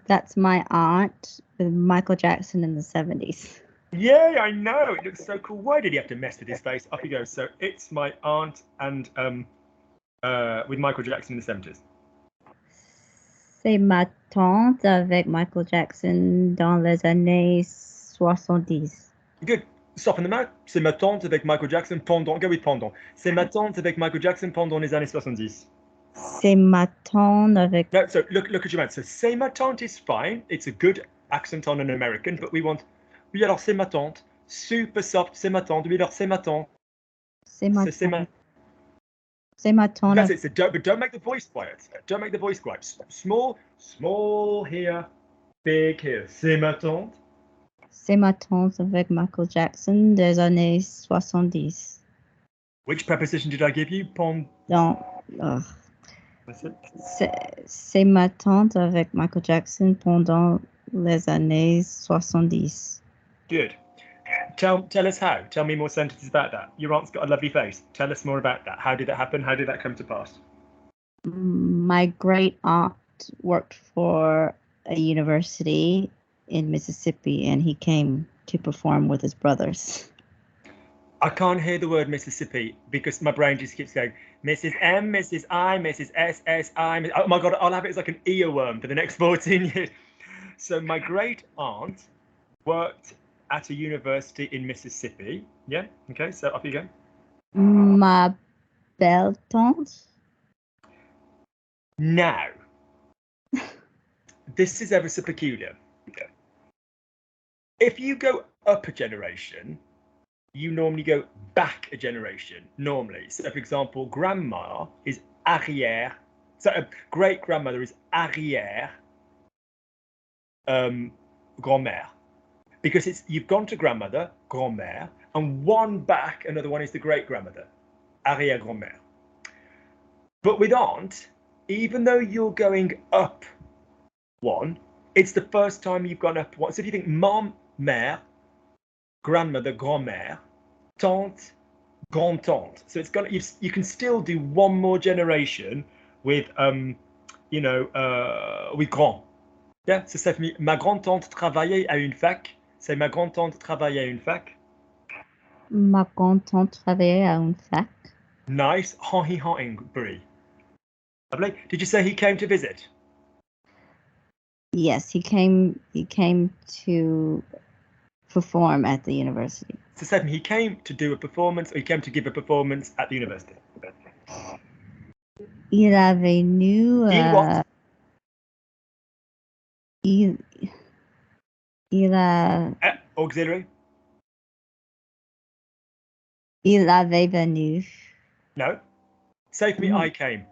That's my aunt with Michael Jackson in the 70s. Yeah, I know. It looks so cool. Why did he have to mess with his face? Off he goes. So it's my aunt and with Michael Jackson in the 70s. C'est ma tante avec Michael Jackson dans les années 70. Good. Stop in the mouth. C'est ma tante avec Michael Jackson pendant. Go with pendant. C'est ma tante avec Michael Jackson pendant les années 70. C'est ma tante avec. No, so look at your mouth. So c'est ma tante is fine. It's a good accent on an American, but we want. Oui, alors c'est ma tante. Super soft. C'est ma tante. Oui, alors c'est ma tante. C'est ma tante. C'est ma tante. That's it. So but don't make the voice quiet. Don't make the voice quiet. Small here, big here. C'est ma tante. C'est ma tante avec Michael Jackson des années 70. Which preposition did I give you? Pendant. C'est ma tante avec Michael Jackson pendant les années 70. Good. Tell us how. Tell me more sentences about that. Your aunt's got a lovely face. Tell us more about that. How did that happen? How did that come to pass? My great aunt worked for a university in Mississippi, and he came to perform with his brothers. I can't hear the word Mississippi because my brain just keeps going Mrs. M, Mrs. I, Mrs. S, S, I. Oh my God, I'll have it as like an earworm for the next 14 years. So my great aunt worked at a university in Mississippi. Yeah. Okay. So off you go. Ma belle tante. Now, this is ever so peculiar. If you go up a generation, you normally go back a generation, normally. So, for example, grandma is arrière. So, a great-grandmother is arrière grand-mère. Because you've gone to grandmother, grand-mère, and one back, another one is the great-grandmother, arrière-grand-mère. But with aunt, even though you're going up one, it's the first time you've gone up one. So if you think mom, mère, grandmother, grand-mère, tante, grand-tante. So it's gonna you can still do one more generation with with grand. Yeah, so ça fait ma grand-tante travaillait à une fac. C'est ma grand-tante travaillait à une fac. Ma grand-tante travaillait à une fac. Nice. Honking, Brie. Lovely. Did you say he came to visit? Yes, he came to perform at the university. So Stephen, he came to do a performance, or he came to give a performance at the university? Il est venu. Il a. Auxiliary? Il avait venu. No. Say for me, I came.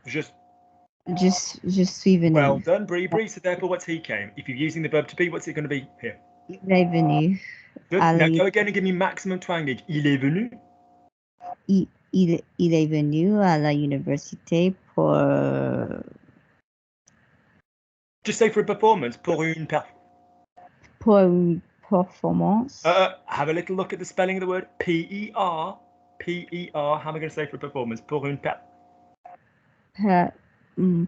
Je Je suis venu. Well done, Bree. So therefore, what's he came? If you're using the verb to be, what's it going to be here? Il est venu. Good. Now go again and give me maximum twangage. Il est venu. Il est venu à la université pour... Just say for a performance. Pour une performance. Have a little look at the spelling of the word. P-E-R. P-E-R. How am I going to say for a performance? Pour une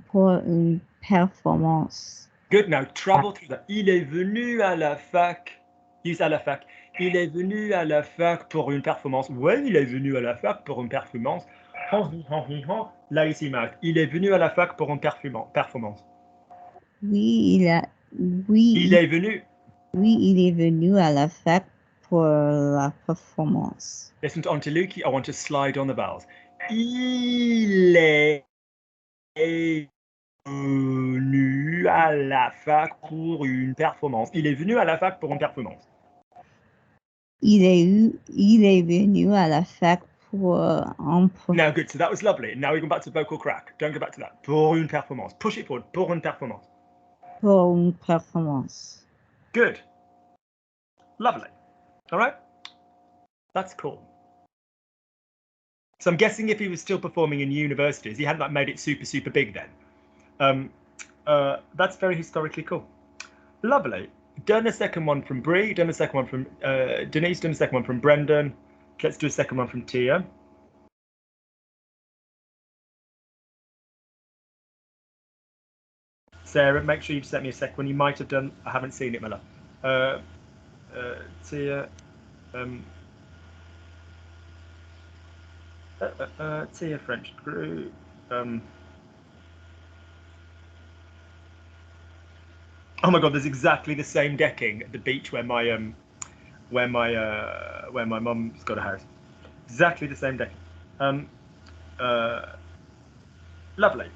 pour une performance. Good. Now travel through that. Il est venu à la fac. Use à la fac. Il est venu à la fac pour une performance. Ouais, il est venu à la fac pour une performance. Là, ici, Marc. Il est venu à la fac pour une performance. Oui, il est venu. Oui, il est venu à la fac pour la performance. Listen to Auntie Lukey. I want to slide on the vowels. Il est venu à la fac pour une performance. Il est venu à la fac pour une performance. Il est venu à la fac pour un... Now, good. So that was lovely. Now we go back to vocal crack. Don't go back to that. Pour une performance. Push it forward. Pour une performance. Pour une performance. Good. Lovely. All right. That's cool. So I'm guessing if he was still performing in universities, he hadn't like made it super big then. That's very historically cool. Lovely. Done a second one from Bree. Done a second one from Denise. Done a second one from Brendan. Let's do a second one from Tia. Sarah, make sure you've sent me a second one. You might have done. I haven't seen it, my love. Tia. Tia French group. Oh my God! There's exactly the same decking at the beach where my mum's got a house. Exactly the same decking. Lovely.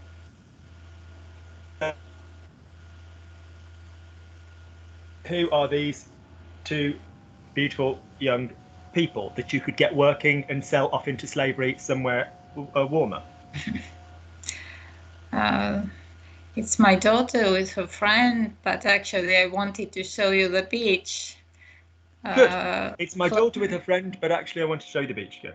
Who are these two beautiful young people that you could get working and sell off into slavery somewhere warmer? It's my daughter with her friend, but actually I wanted to show you the beach. Good. It's my daughter with her friend, but actually I want to show you the beach. Good.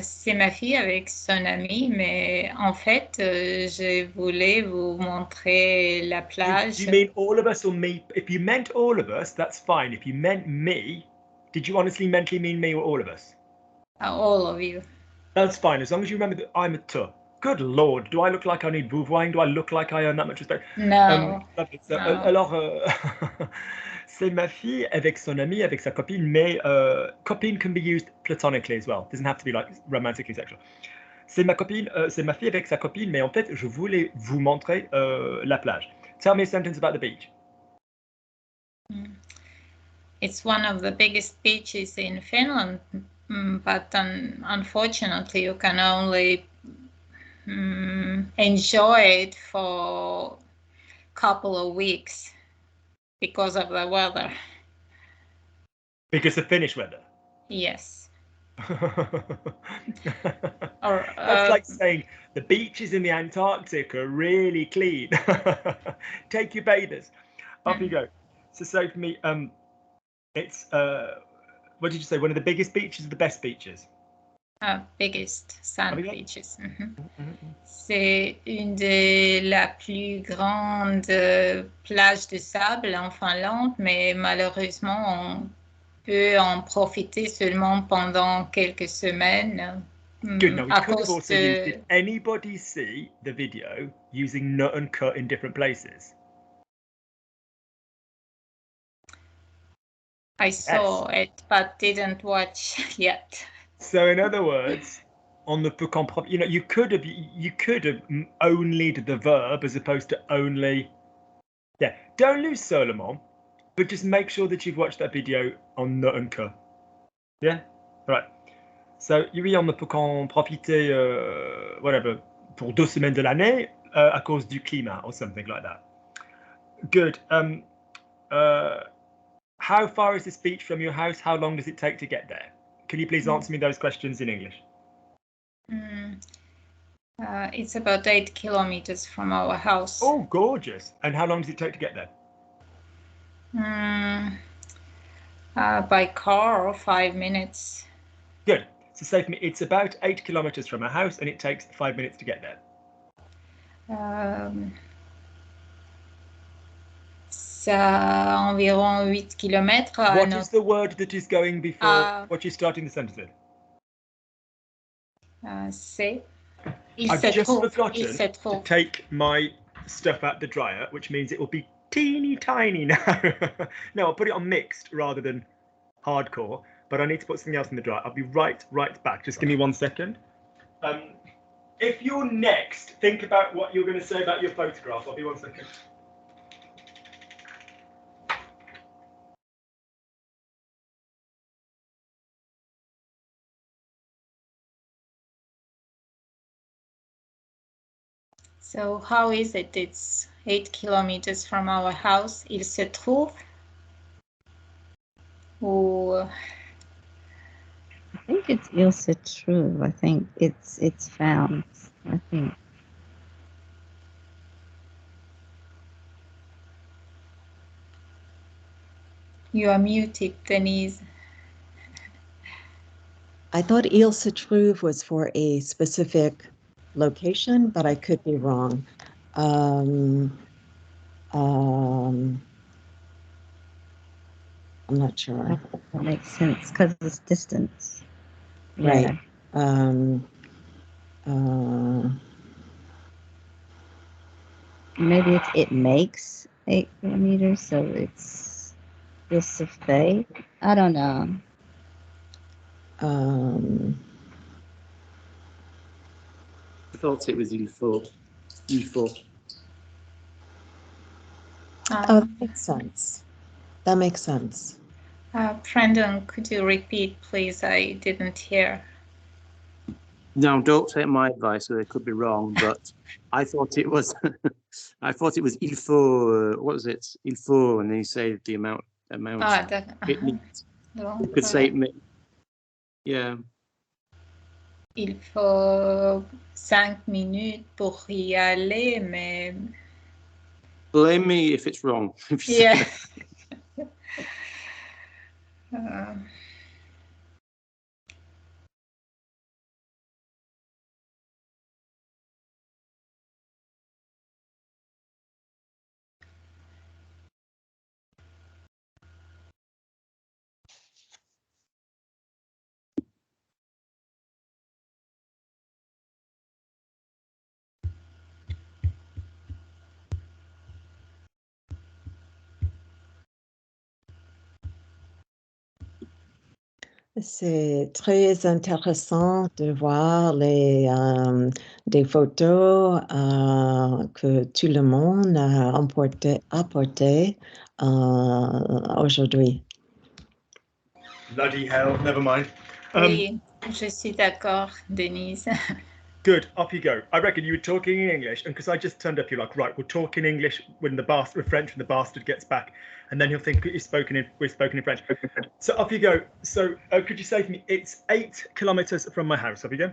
C'est ma fille avec son ami, mais en fait, je voulais vous montrer la plage. Do you mean all of us or me? If you meant all of us, that's fine. If you meant me, did you honestly mentally mean me or all of us? All of you. That's fine, as long as you remember that I'm a tuh. Good Lord, do I look like I need vouvoiring? Do I look like I earn that much respect? No. So, No. Alors, c'est ma fille avec son ami, avec sa copine, mais copine can be used platonically as well. It doesn't have to be like romantically sexual. C'est ma copine, c'est ma fille avec sa copine, mais en fait, je voulais vous montrer la plage. Tell me a sentence about the beach. It's one of the biggest beaches in Finland, but unfortunately, you can only enjoy it for a couple of weeks because of the weather. Because of Finnish weather? Yes. That's like saying the beaches in the Antarctic are really clean. Take your bathers. Off you go. So for me, it's what did you say? One of the biggest beaches, or the best beaches? Biggest sand beaches. C'est une de la plus grande plage de sable en Finlande, mais malheureusement, on peut en profiter seulement pendant quelques semaines. Good. Now we could have also used, did anybody see the video using nut and cut in different places? I saw it, but didn't watch yet. So in other words, on the book on prop, you could have only the verb as opposed to only. Yeah, don't lose seulement, but just make sure that you've watched that video on nut and cut. Yeah, right. So you be on the book en profiter, whatever, pour 2 semaines de l'année à cause du climat or something like that. Good. How far is this beach from your house? How long does it take to get there? Can you please answer me those questions in English? It's about 8 kilometers from our house. Oh, gorgeous. And how long does it take to get there? By car, 5 minutes. Good. So say for me, it's about 8 kilometers from our house and it takes 5 minutes to get there. Ça environ 8 kilomètres. What is the word that is going before what you're starting the sentence with? C'est. I've just forgotten to take my stuff out the dryer, which means it will be teeny tiny now. No, I'll put it on mixed rather than hardcore, but I need to put something else in the dryer. I'll be right back. Just give me 1 second. If you're next, think about what you're going to say about your photograph. I'll be 1 second. So how is it? It's 8 kilometers from our house. Il se trouve. Ou... I think it's il se trouve. I think it's found. I think. You are muted, Denise. I thought il se trouve was for a specific location, but I could be wrong. I'm not sure. That makes sense because it's distance. Right. Yeah. Maybe it makes 8 kilometers, so it's se fait. I don't know. I thought it was il faut. Il faut. That makes sense. That makes sense. Brendan, could you repeat, please? I didn't hear. No, don't take my advice, so they could be wrong. But I thought it was. I thought it was il faut. What was it? Il faut, and then you say the amount. It needs. You could say it. Yeah. Il faut 5 minutes pour y aller, mais. Blame me if it's wrong. Yeah. C'est très intéressant de voir des photos que tout le monde a apporté aujourd'hui. Bloody hell, never mind. Oui, je suis d'accord, Denise. Good, up you go. I reckon you were talking in English, and because I just turned up, you're like, right, we'll talk in English when the bastard, French when the bastard gets back, and then he'll think we've spoken in French. So up you go. So could you say to me, it's 8 kilometers from my house. Up you go.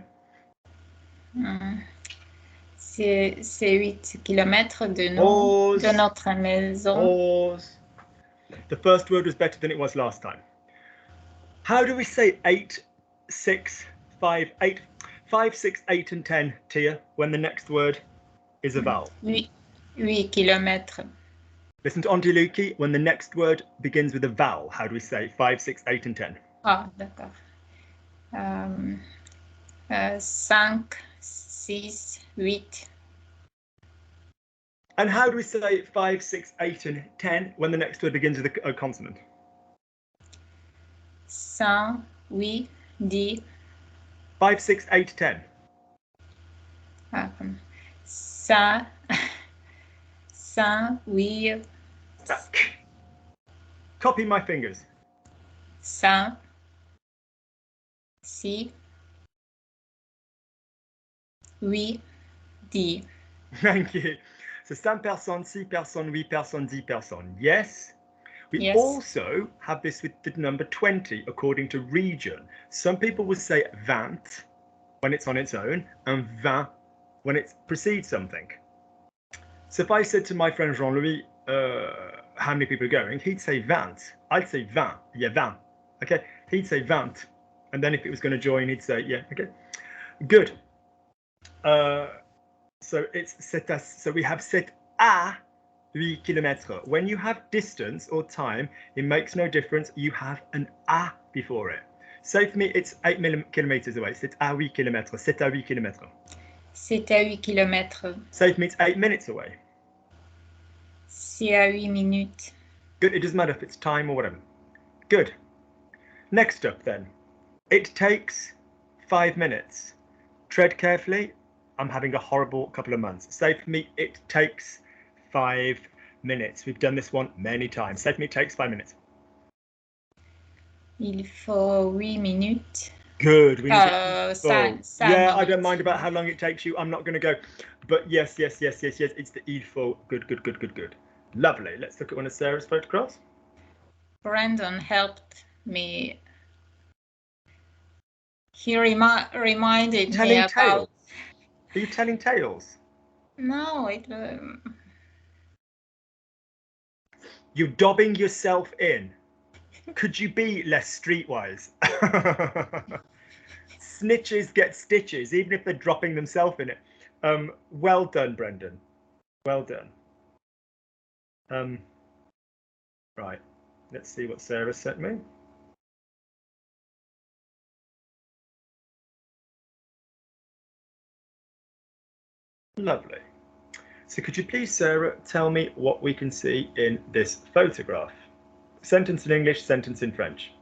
C'est 8 kilomètres de notre maison. The first word was better than it was last time. How do we say 8, 6, 5, 8? 5, 6, 8, and 10, Tia, when the next word is a vowel. 8 kilomètres. Listen to Auntie Luki, when the next word begins with a vowel, how do we say 5, 6, 8, and 10? Ah, d'accord. 5, 6, 8. And how do we say 5, 6, 8, and 10 when the next word begins with a consonant? 5, 8, 10. 5, 6, 8, 10. 5, 8. Copy my fingers. 5, 6, 8, 10. Thank you. So 5 personnes, 6 personnes, 8 personnes, 10 personnes. Yes. We Yes. also have this with the number 20 according to region. Some people would say 20 when it's on its own and 20 when it precedes something. So if I said to my friend Jean-Louis, how many people are going, he'd say 20. I'd say 20. Yeah, 20. Okay. He'd say 20. And then if it was going to join, he'd say, yeah, okay. Good. So it's c'est à, so we have c'est à 8 km. When you have distance or time, it makes no difference. You have an à before it. Say for me, it's 8 kilometers away. C'est à 8 km. C'est à 8 km. C'est à 8 km. Say for me, it's 8 minutes away. C'est à 8 minutes. Good. It doesn't matter if it's time or whatever. Good. Next up then. It takes 5 minutes. Tread carefully. I'm having a horrible couple of months. Say for me, it takes 5 minutes. We've done this one many times. Say for me, it takes 5 minutes. Il faut 8 minutes. Good. We yeah, I don't mind about how long it takes you. I'm not going to go. But yes. It's the il faut. Good. Lovely. Let's look at one of Sarah's photographs. Brandon helped me. He reminded me about... Tales. Are you telling tales? No, it... You're dobbing yourself in. Could you be less streetwise? Snitches get stitches, even if they're dropping themselves in it. Well done, Brendan. Well done. Right. Let's see what Sarah sent me. Lovely. So could you please, Sarah, tell me what we can see in this photograph? Sentence in English, sentence in French.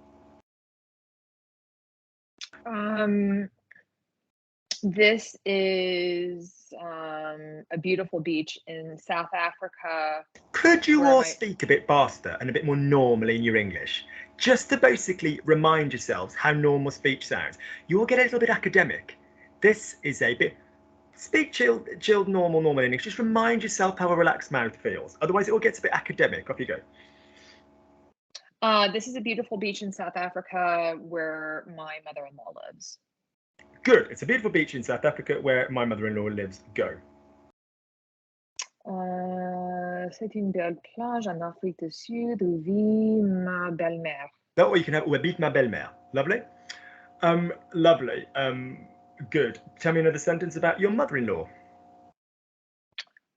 This is a beautiful beach in South Africa. Could you all speak a bit faster and a bit more normally in your English? Just to basically remind yourselves how normal speech sounds. You all get a little bit academic. This is a bit... Speak chilled, normal English. Just remind yourself how a relaxed mouth feels. Otherwise, it all gets a bit academic. Off you go. This is a beautiful beach in South Africa where my mother-in-law lives. Good. It's a beautiful beach in South Africa where my mother-in-law lives. Go. C'est une belle plage en Afrique du Sud où vit ma belle-mère. That way you can have où habite ma belle-mère. Lovely. Lovely. Good. Tell me another sentence about your mother-in-law.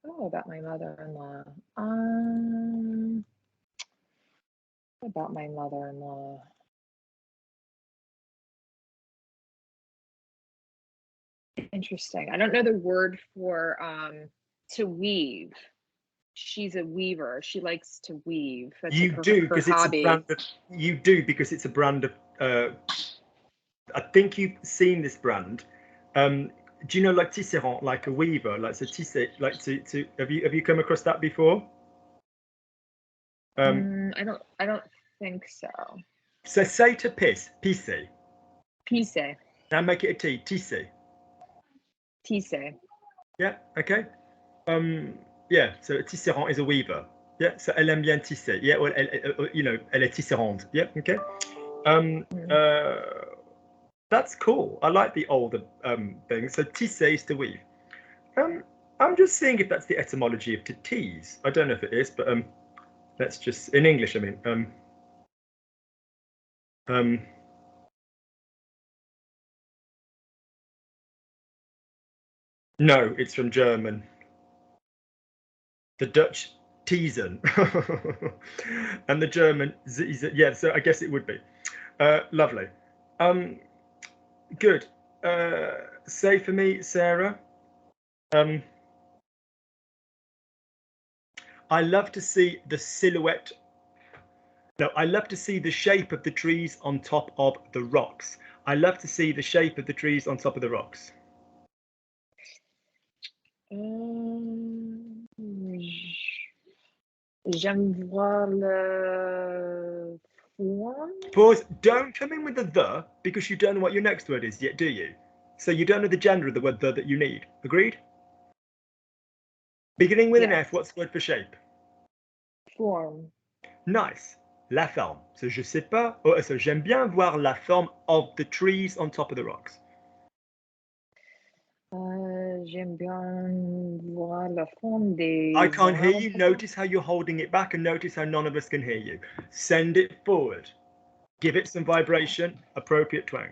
Oh, about my mother-in-law. About my mother-in-law. Interesting. I don't know the word for to weave. She's a weaver. She likes to weave. That's you like do her because hobby. It's a brand of, you do because it's a brand of I think you've seen this brand. Do you know like tisserand, like a weaver, like to tisser, like to have you come across that before? I don't think so. So say to piss, pisse. Pisse. Now make it a T, tisse. Tisse. Yeah, okay. Yeah, so a tisserand is a weaver. Yeah, so elle aime bien tisser. Yeah, well, elle est tisserande. Yeah, okay. That's cool. I like the older things. So tisser is to weave. I'm just seeing if that's the etymology of to tease. I don't know if it is, but let's just in English. I mean, no, it's from German. The Dutch teasen and the German yeah. So I guess it would be lovely. Good. Say for me, Sarah. I love to see the silhouette. No, I love to see the shape of the trees on top of the rocks. I love to see the shape of the trees on top of the rocks. J'aime voir le form. Pause. Don't come in with the because you don't know what your next word is yet, do you? So you don't know the gender of the word the that you need. Agreed? Beginning with an F, what's the word for shape? Form. Nice. La forme. So je sais pas. Oh, so j'aime bien voir la forme of the trees on top of the rocks. J'aime bien voir la forme des I can't hear you. arbres. Notice how you're holding it back and notice how none of us can hear you. Send it forward. Give it some vibration, appropriate twang.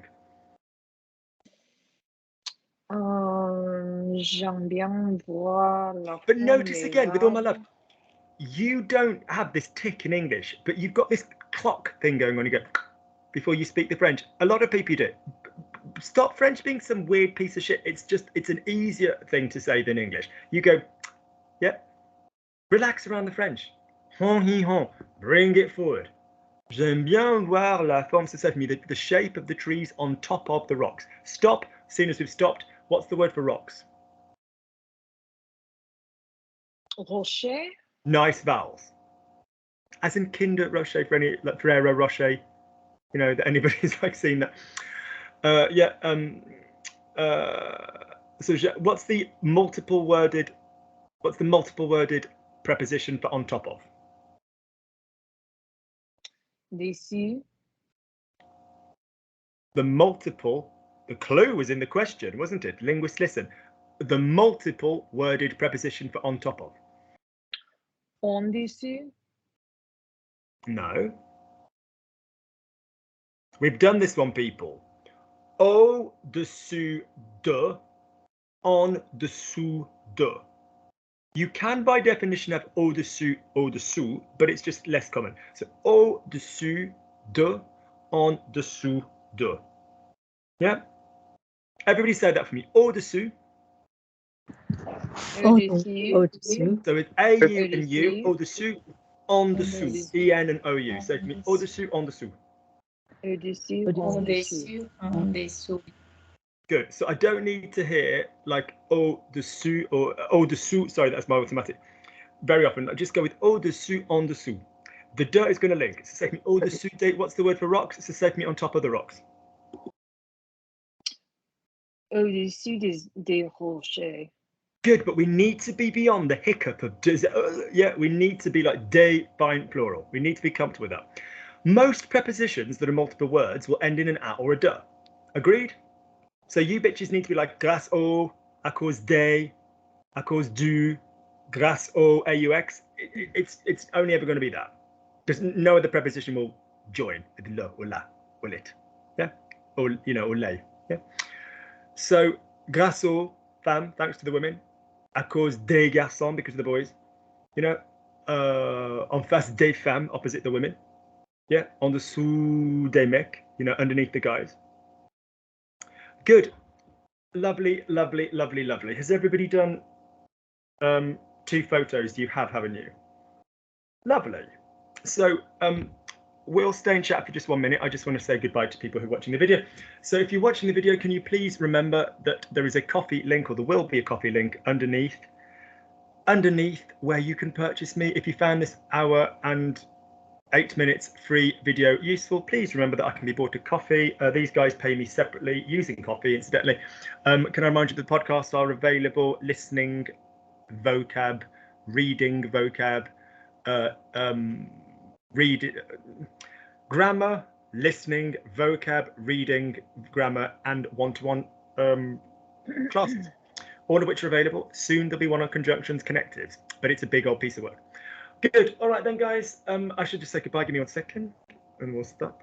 J'aime bien voir la But forme notice des again, with all my love, arbres. you don't have this tick in English, but you've got this clock thing going on. You go before you speak the French. A lot of people do it. Stop French being some weird piece of shit. It's an easier thing to say than English. You go, yeah, relax around the French. Hon, hi, hon. Bring it forward. J'aime bien voir la forme, ça fait me, the shape of the trees on top of the rocks. Stop. As soon as we've stopped, what's the word for rocks? Rocher. Nice vowels. As in Kinder Rocher, for any like Ferrero Rocher, you know, that anybody's like seen that. So what's the multiple worded preposition for on top of? Dessus. The multiple, the clue was in the question, wasn't it? Linguists, listen. The multiple worded preposition for on top of. En dessus. No. We've done this one, people. Au-dessus de, en dessous de. You can, by definition, have au-dessous, but it's just less common. So au-dessus de, en dessous de. Yeah? Everybody say that for me. Au-dessus. Au-dessus. So it's A-U and U. Au-dessus, en dessous. E-N and O-U. Say for me. Au-dessus, en dessous. Au-dessus. Au-dessus. En dessous. Good. So I don't need to hear like au-dessous or au-dessous. Sorry, that's my automatic. Very often, I just go with au-dessous, en dessous. The de is going to link. It's the same. Au-dessous de, what's the word for rocks? It's the same on top of the rocks. Au-dessus des rochers. Good, but we need to be beyond the hiccup of does. Yeah, we need to be like de, fine, plural. We need to be comfortable with that. Most prepositions that are multiple words will end in an a or a de. Agreed? So you bitches need to be like grâce au, à cause des, à cause du, grâce au, aux. It's only ever going to be that. Because no other preposition will join with le or la or it. Yeah? Or, you know, or lay. Yeah? So grâce aux femmes, thanks to the women. À cause des garçons, because of the boys. You know, en face des femmes, opposite the women. Yeah, en dessous des mecs, you know, underneath the guys. Good. Lovely, lovely, lovely, lovely. Has everybody done 2 photos? You have, haven't you? Lovely. So we'll stay in chat for just 1 minute. I just want to say goodbye to people who are watching the video. So if you're watching the video, can you please remember that there is a Kofi link, or there will be a Kofi link underneath where you can purchase me. If you found this hour and 8 minutes free video useful, please remember that I can be bought a coffee. These guys pay me separately using Kofi, incidentally. Can I remind you that the podcasts are available: listening vocab, reading vocab, grammar, listening, vocab, reading, grammar, and one-to-one classes, all of which are available. Soon there'll be one on conjunctions, connectives, but it's a big old piece of work. Good. All right then, guys. I should just say goodbye. Give me 1 second and we'll stop.